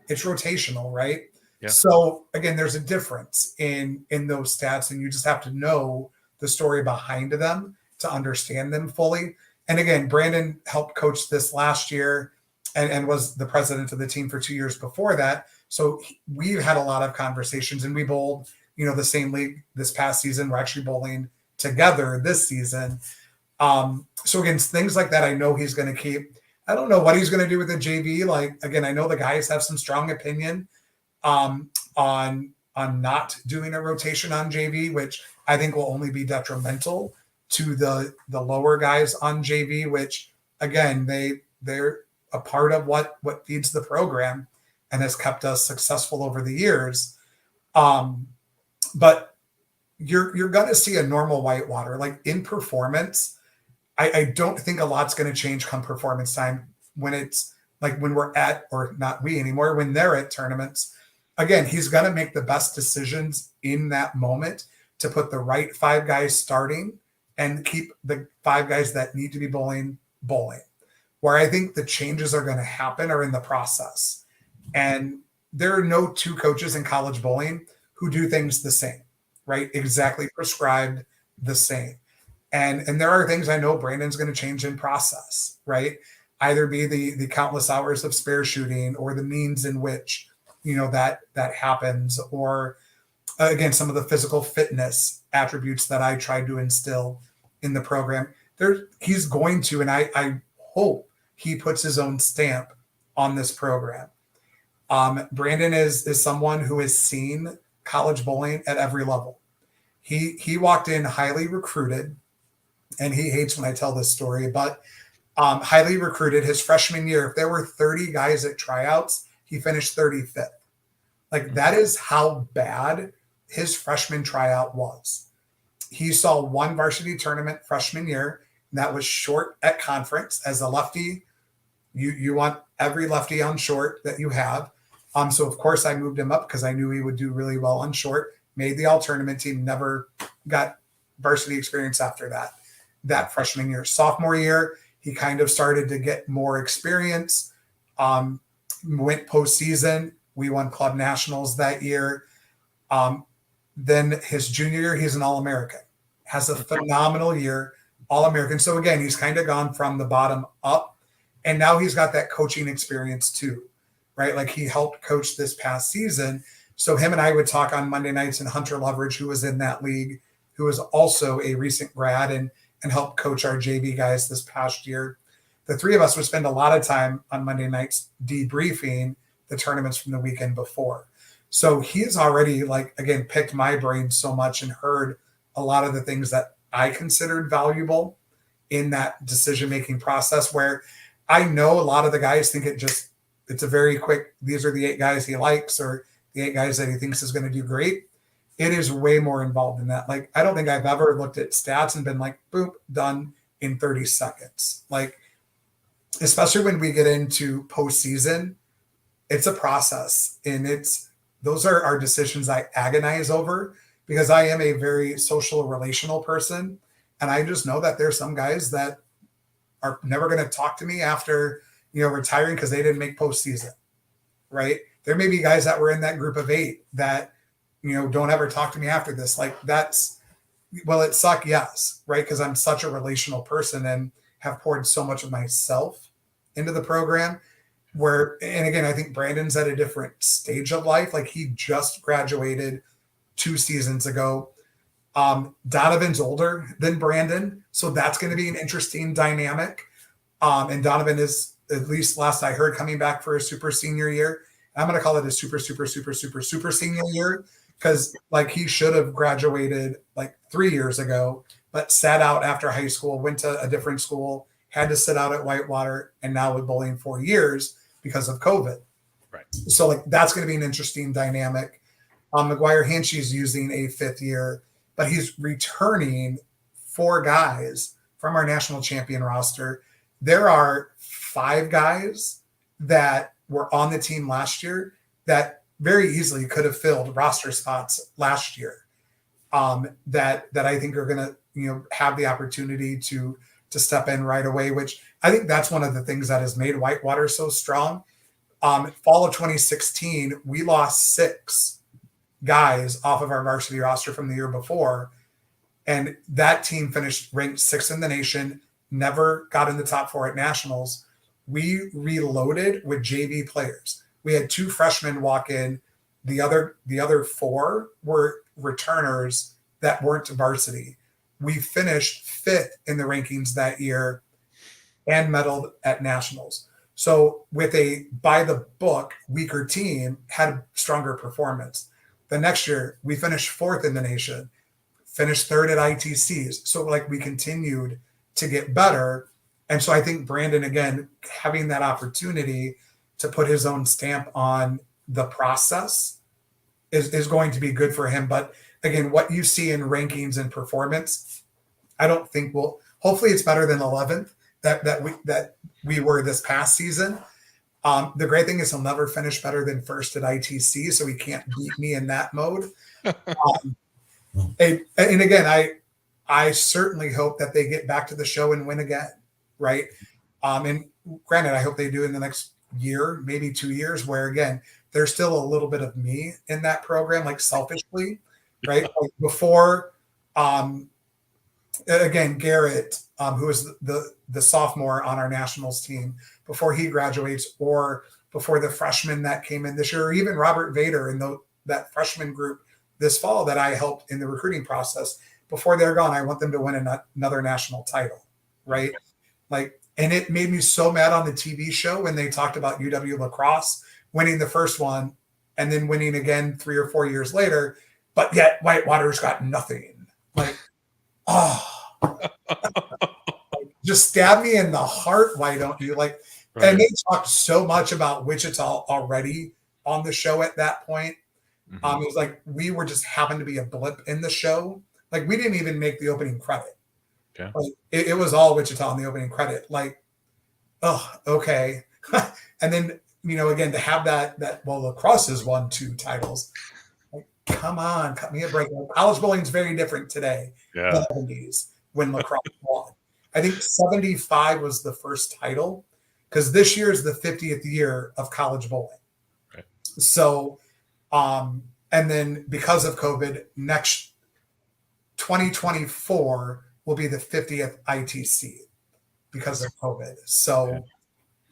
it's rotational, right? Yeah. So again, there's a difference in those stats, and you just have to know the story behind them to understand them fully. And again, Brandon helped coach this last year and was the president of the team for 2 years before that. So we've had a lot of conversations, and we bowled, the same league this past season. We're actually bowling together this season. So again, things like that, I know he's going to keep. I don't know what he's going to do with the JV. Like, again, I know the guys have some strong opinion on not doing a rotation on JV, which I think will only be detrimental to the lower guys on JV, which again, they're a part of what feeds the program and has kept us successful over the years. But you're going to see a normal Whitewater, like in performance. I don't think a lot's going to change come performance time when it's like when we're at, or not we anymore, when they're at tournaments. Again, he's going to make the best decisions in that moment to put the right 5 guys starting and keep the 5 guys that need to be bowling. Where I think the changes are going to happen are in the process. And there are no 2 coaches in college bowling who do things the same, right? Exactly prescribed the same. And there are things I know Brandon's going to change in process, right? Either be the countless hours of spare shooting, or the means in which, that happens, or again, some of the physical fitness attributes that I tried to instill in the program. He's going to, and I hope he puts his own stamp on this program. Brandon is someone who has seen college bowling at every level. He walked in highly recruited. And he hates when I tell this story, but highly recruited his freshman year. If there were 30 guys at tryouts, he finished 35th. Like, that is how bad his freshman tryout was. He saw 1 varsity tournament freshman year, and that was short at conference. As a lefty, you want every lefty on short that you have. So of course I moved him up because I knew he would do really well on short. Made the all tournament team, never got varsity experience after that freshman year. Sophomore year, he kind of started to get more experience. Went postseason. We won club nationals that year. Then his junior year, he's an All-American. Has a phenomenal year, All-American. So again, he's kind of gone from the bottom up. And now he's got that coaching experience too, right? Like he helped coach this past season. So him and I would talk on Monday nights, and Hunter Loveridge, who was in that league, who was also a recent grad and helped coach our JV guys this past year. The three of us would spend a lot of time on Monday nights debriefing the tournaments from the weekend before. So he's already, like, again, picked my brain so much and heard a lot of the things that I considered valuable in that decision-making process, where I know a lot of the guys think it's a very quick, these are the 8 guys he likes or the 8 guys that he thinks is going to do great. It is way more involved in that. Like, I don't think I've ever looked at stats and been like, boop, done in 30 seconds. Like, especially when we get into postseason, it's a process, and those are our decisions I agonize over, because I am a very social, relational person. And I just know that there's some guys that are never going to talk to me after, retiring because they didn't make postseason, right? There may be guys that were in that group of 8 that, don't ever talk to me after this. Like, will it suck? Yes. Right. Because I'm such a relational person and have poured so much of myself into the program and again, I think Brandon's at a different stage of life. Like, he just graduated 2 seasons ago. Donovan's older than Brandon, so that's going to be an interesting dynamic. And Donovan is, at least last I heard, coming back for a super senior year. I'm going to call it a super senior year, because like he should have graduated like 3 years ago, but sat out after high school, went to a different school, had to sit out at Whitewater, and now with bowling 4 years because of COVID. Right. So like that's going to be an interesting dynamic. McGuire Hanshe's using a 5th year, but he's returning 4 guys from our national champion roster. There are 5 guys that were on the team last year that very easily could have filled roster spots last year. That I think are going to, have the opportunity to step in right away, which I think that's one of the things that has made Whitewater so strong. Fall of 2016, we lost 6 guys off of our varsity roster from the year before. And that team finished ranked 6th in the nation, never got in the top 4 at nationals. We reloaded with JV players. We had 2 freshmen walk in. The other 4 were returners that weren't varsity. We finished 5th in the rankings that year and medaled at nationals. So with a by the book weaker team, had a stronger performance. The next year we finished 4th in the nation, finished 3rd at ITCs. So like we continued to get better. And so I think Brandon, again, having that opportunity to put his own stamp on the process is going to be good for him. But again, what you see in rankings and performance, I don't think hopefully it's better than 11th that we were this past season. The great thing is he'll never finish better than 1st at ITC, so he can't beat me in that mode. And again, I certainly hope that they get back to the show and win again, right? And granted, I hope they do in the next year, maybe 2 years, where again, there's still a little bit of me in that program, like selfishly, right? Like before, again, Garrett, who is the sophomore on our nationals team, before he graduates, or before the freshman that came in this year, or even Robert Vader and that freshman group this fall that I helped in the recruiting process, before they're gone, I want them to win another national title, right? Like, and it made me so mad on the TV show when they talked about UW lacrosse winning the first one and then winning again 3 or 4 years later, but yet Whitewater's got nothing. Like, just stab me in the heart. Why don't you? Like, right. And they talked so much about Wichita already on the show at that point. Mm-hmm. It was like we were just happened to be a blip in the show. Like, we didn't even make the opening credit. Okay. Like, it was all Wichita in the opening credit. Like, oh, okay. And then, again, to have that lacrosse has won 2 titles. Like, come on, cut me a break. College bowling is very different today than the 70s when lacrosse won. I think 75 was the first title, because this year is the 50th year of college bowling. Right. So, and then because of COVID, next 2024 will be the 50th ITC because of COVID. So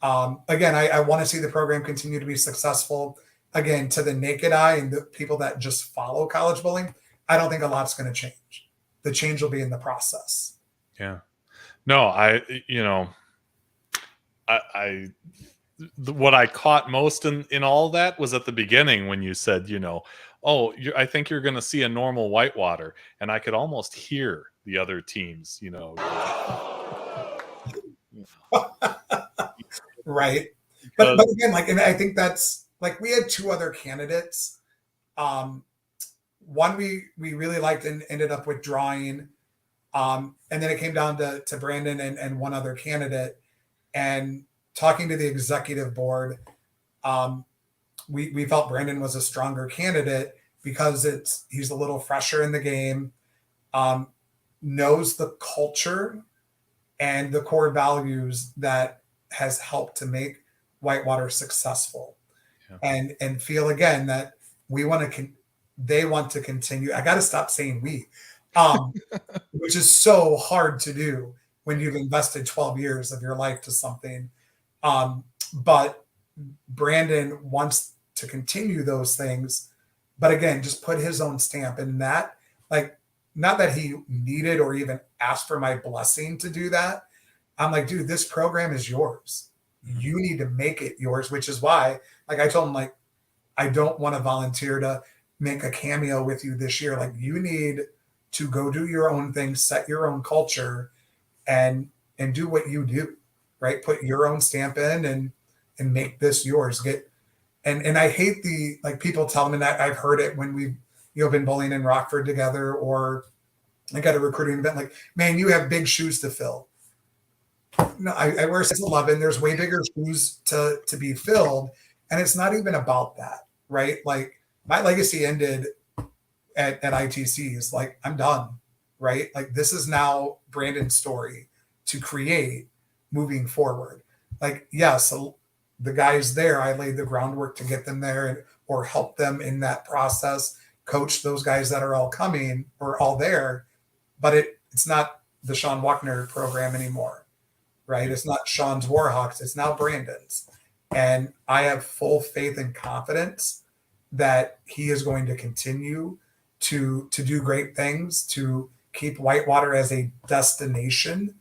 Again, I want to see the program continue to be successful. Again, to the naked eye and the people that just follow college bowling, I don't think a lot's going to change. The change will be in the process. Yeah. No, what I caught most in all that was at the beginning when you said, I think you're going to see a normal Whitewater, and I could almost hear the other teams, Right. But again, like, and I think that's like, we had two other candidates. One we really liked and ended up withdrawing. And then it came down to Brandon and one other candidate. And talking to the executive board, we felt Brandon was a stronger candidate because he's a little fresher in the game, knows the culture and the core values that has helped to make Whitewater successful. Yeah. And feel again that they want to continue. I got to stop saying we, which is so hard to do when you've invested 12 years of your life to something. But Brandon wants to continue those things, but again, just put his own stamp in that. Like, not that he needed or even asked for my blessing to do that. I'm like, dude, this program is yours. You need to make it yours, which is why, like, I told him, like, I don't want to volunteer to make a cameo with you this year. Like, you need to go do your own thing, set your own culture, and do what you do, right? Put your own stamp in and make this yours. And I hate the, like, people tell me, and I've heard it when we've been bowling in Rockford together, or I got a recruiting event, like, man, you have big shoes to fill. No, I wear 6'11". There's way bigger shoes to be filled. And it's not even about that, right? Like, my legacy ended at ITCs. Like, I'm done, right? Like, this is now Brandon's story to create moving forward. Like, yes, so the guys there, I laid the groundwork to get them there or help them in that process, coach those guys that are all coming or all there. But it's not the Shawn Wochner program anymore, right? It's not Shawn's Warhawks. It's now Brandon's. And I have full faith and confidence that he is going to continue to do great things, to keep Whitewater as a destination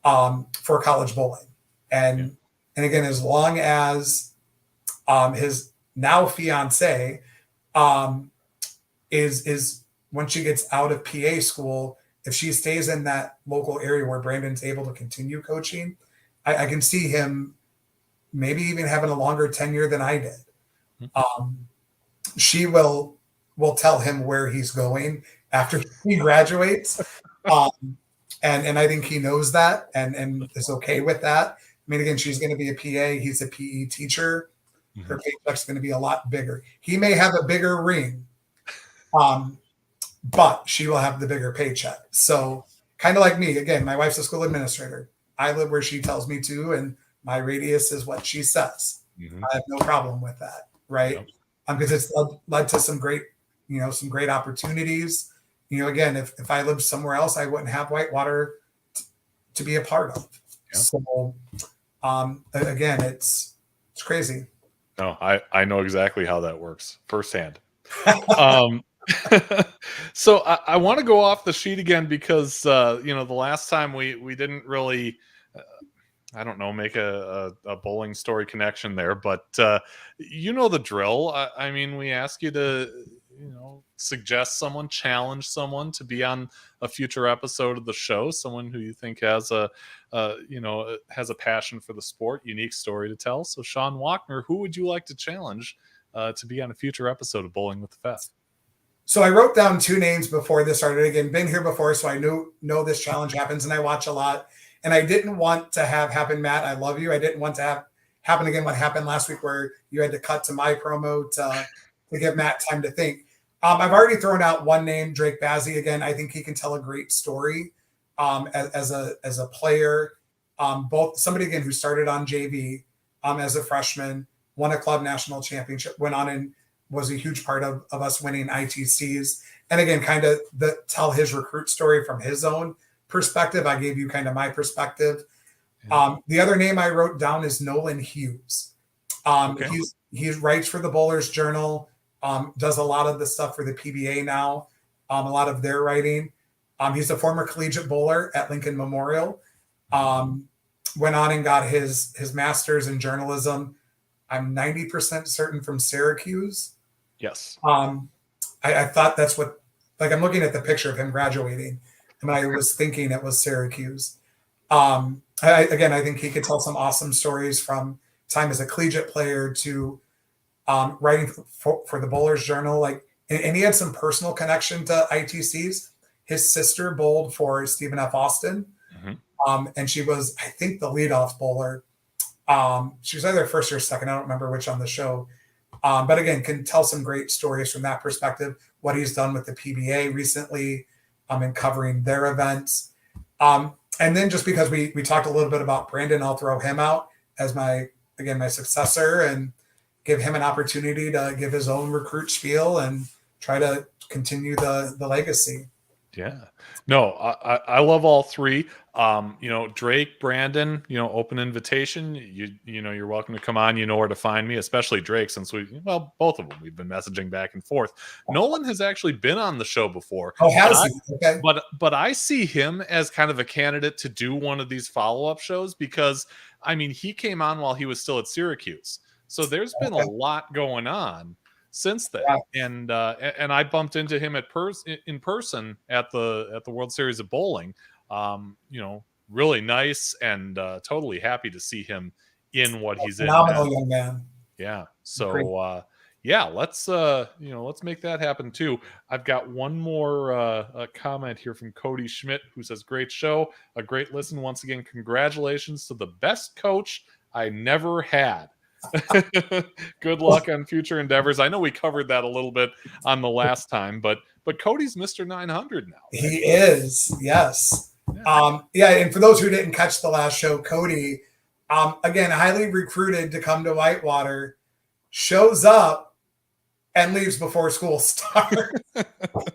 for college bowling. And again, as long as his now fiance is when she gets out of PA school, if she stays in that local area where Brandon's able to continue coaching, I can see him maybe even having a longer tenure than I did. She will tell him where he's going after he graduates. And I think he knows that and is okay with that. I mean, again, she's going to be a PA. He's a PE teacher. Her paycheck's going to be a lot bigger. He may have a bigger ring, but she will have the bigger paycheck. So kind of like me, again, my wife's a school administrator. I live where she tells me to, and my radius is what she says. I have no problem with that, right? Because it's led to some great opportunities. Again, if I lived somewhere else, I wouldn't have Whitewater to be a part of. Yeah. So, again, it's crazy. No, I know exactly how that works firsthand. So I want to go off the sheet again because the last time we didn't really I don't know, make a bowling story connection there, but the drill. I mean, we ask you to suggest someone, challenge someone to be on a future episode of the show, someone who you think has a passion for the sport, unique story to tell. So Shawn Wochner, who would you like to challenge to be on a future episode of Bowling with the Fef? So I wrote down two names before this started. Again, been here before, so I know this challenge happens, and I watch a lot. And I didn't want to have happen, Matt, I love you. I didn't want to have happen again what happened last week where you had to cut to my promo to give Matt time to think. I've already thrown out one name, Drake Bazzi. Again, I think he can tell a great story as a player. Both somebody, again, who started on JV as a freshman, won a club national championship, went on and was a huge part of us winning ITCs. And again, kind of tell his recruit story from his own perspective. I gave you kind of my perspective. The other name I wrote down is Nolan Hughes. Okay. He writes for the Bowlers Journal, does a lot of the stuff for the PBA now, a lot of their writing. He's a former collegiate bowler at Lincoln Memorial. Went on and got his master's in journalism. I'm 90% certain from Syracuse. Yes. I thought that's what, like, I'm looking at the picture of him graduating, and I was thinking it was Syracuse. I think he could tell some awesome stories from time as a collegiate player to writing for the Bowlers Journal. Like, and he had some personal connection to ITCs. His sister bowled for Stephen F. Austin, and she was, I think, the leadoff bowler. She was either first or second. I don't remember which on the show. But again, can tell some great stories from that perspective, what he's done with the PBA recently in covering their events. And then just because we talked a little bit about Brandon, I'll throw him out as my successor and give him an opportunity to give his own recruit spiel and try to continue the legacy. Yeah. No, I love all three. Drake, Brandon, open invitation. You're welcome to come on. You know where to find me, especially Drake, since both of them, we've been messaging back and forth. Nolan has actually been on the show before. Oh, has he? Okay. But I see him as kind of a candidate to do one of these follow-up shows because, he came on while he was still at Syracuse. So there's been a lot going on since then, and I bumped into him in person at the World Series of Bowling. Really nice and totally happy to see him in what he's in. Phenomenal young man. Yeah. So let's make that happen too. I've got one more comment here from Cody Schmidt, who says, "Great show, a great listen. Once again, congratulations to the best coach I never had." Good luck on future endeavors. I know we covered that a little bit on the last time, but Cody's Mr. 900 now. Right? He is, yes. And for those who didn't catch the last show, Cody, again, highly recruited to come to Whitewater, shows up and leaves before school starts.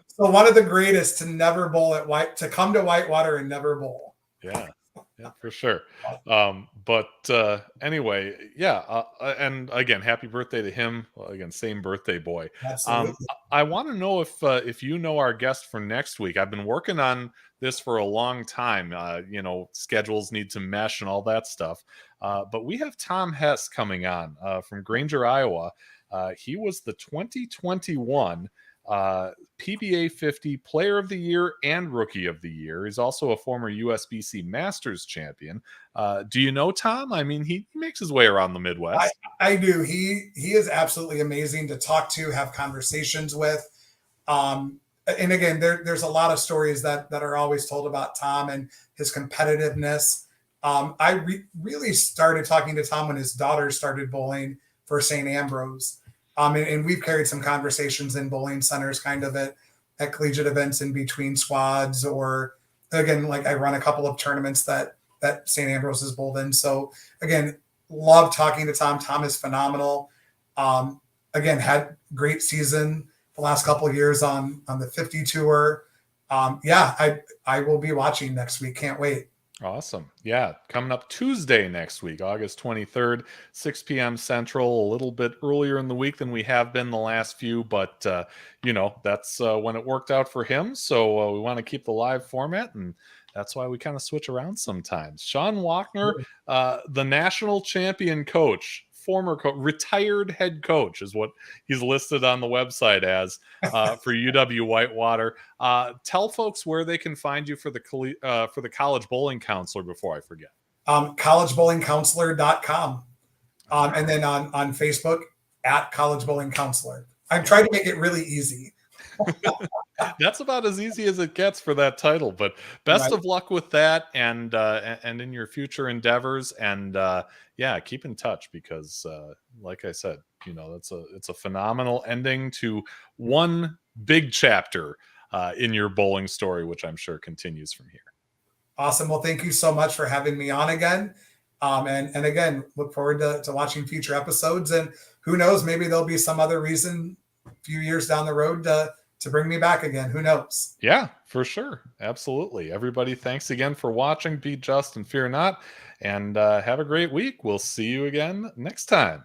So one of the greatest to never bowl to come to Whitewater and never bowl. Yeah, for sure. Anyway, and again, happy birthday to him. Well, again, same birthday boy. Absolutely. I want to know if you know our guest for next week. I've been working on this for a long time. Schedules need to mesh and all that stuff. But we have Tom Hess coming on from Granger, Iowa. He was the 2021 PBA 50 Player of the Year and Rookie of the Year. He's also a former USBC Masters champion. Do you know Tom? He makes his way around the Midwest. I do. He is absolutely amazing to talk to, have conversations with. And again, there's a lot of stories that are always told about Tom and his competitiveness. I really started talking to Tom when his daughter started bowling for St. Ambrose. And we've carried some conversations in bowling centers, kind of at collegiate events in between squads, or again, like I run a couple of tournaments that St. Ambrose is bowled in. So again, love talking to Tom. Tom is phenomenal. Again, had great season the last couple of years on the 50 tour. I will be watching next week. Can't wait. Awesome. Yeah. Coming up Tuesday next week, August 23rd, 6 p.m. Central, a little bit earlier in the week than we have been the last few, but, that's when it worked out for him. So we want to keep the live format, and that's why we kind of switch around sometimes. Shawn Wochner, the national champion coach, former retired head coach is what he's listed on the website as for UW-Whitewater. Tell folks where they can find you for the college bowling counselor before I forget. collegebowlingcounselor.com. And then on Facebook at College Bowling Counselor. I'm trying to make it really easy. That's about as easy as it gets for that title, but best of luck with that and in your future endeavors, and keep in touch because like I said, it's a phenomenal ending to one big chapter in your bowling story, which I'm sure continues from here. Awesome. Well, thank you so much for having me on again. And again, look forward to watching future episodes, and who knows, maybe there'll be some other reason a few years down the road to to bring me back again. Who knows? Yeah, for sure. Absolutely. Everybody, thanks again for watching. Be just and fear not. And have a great week. We'll see you again next time.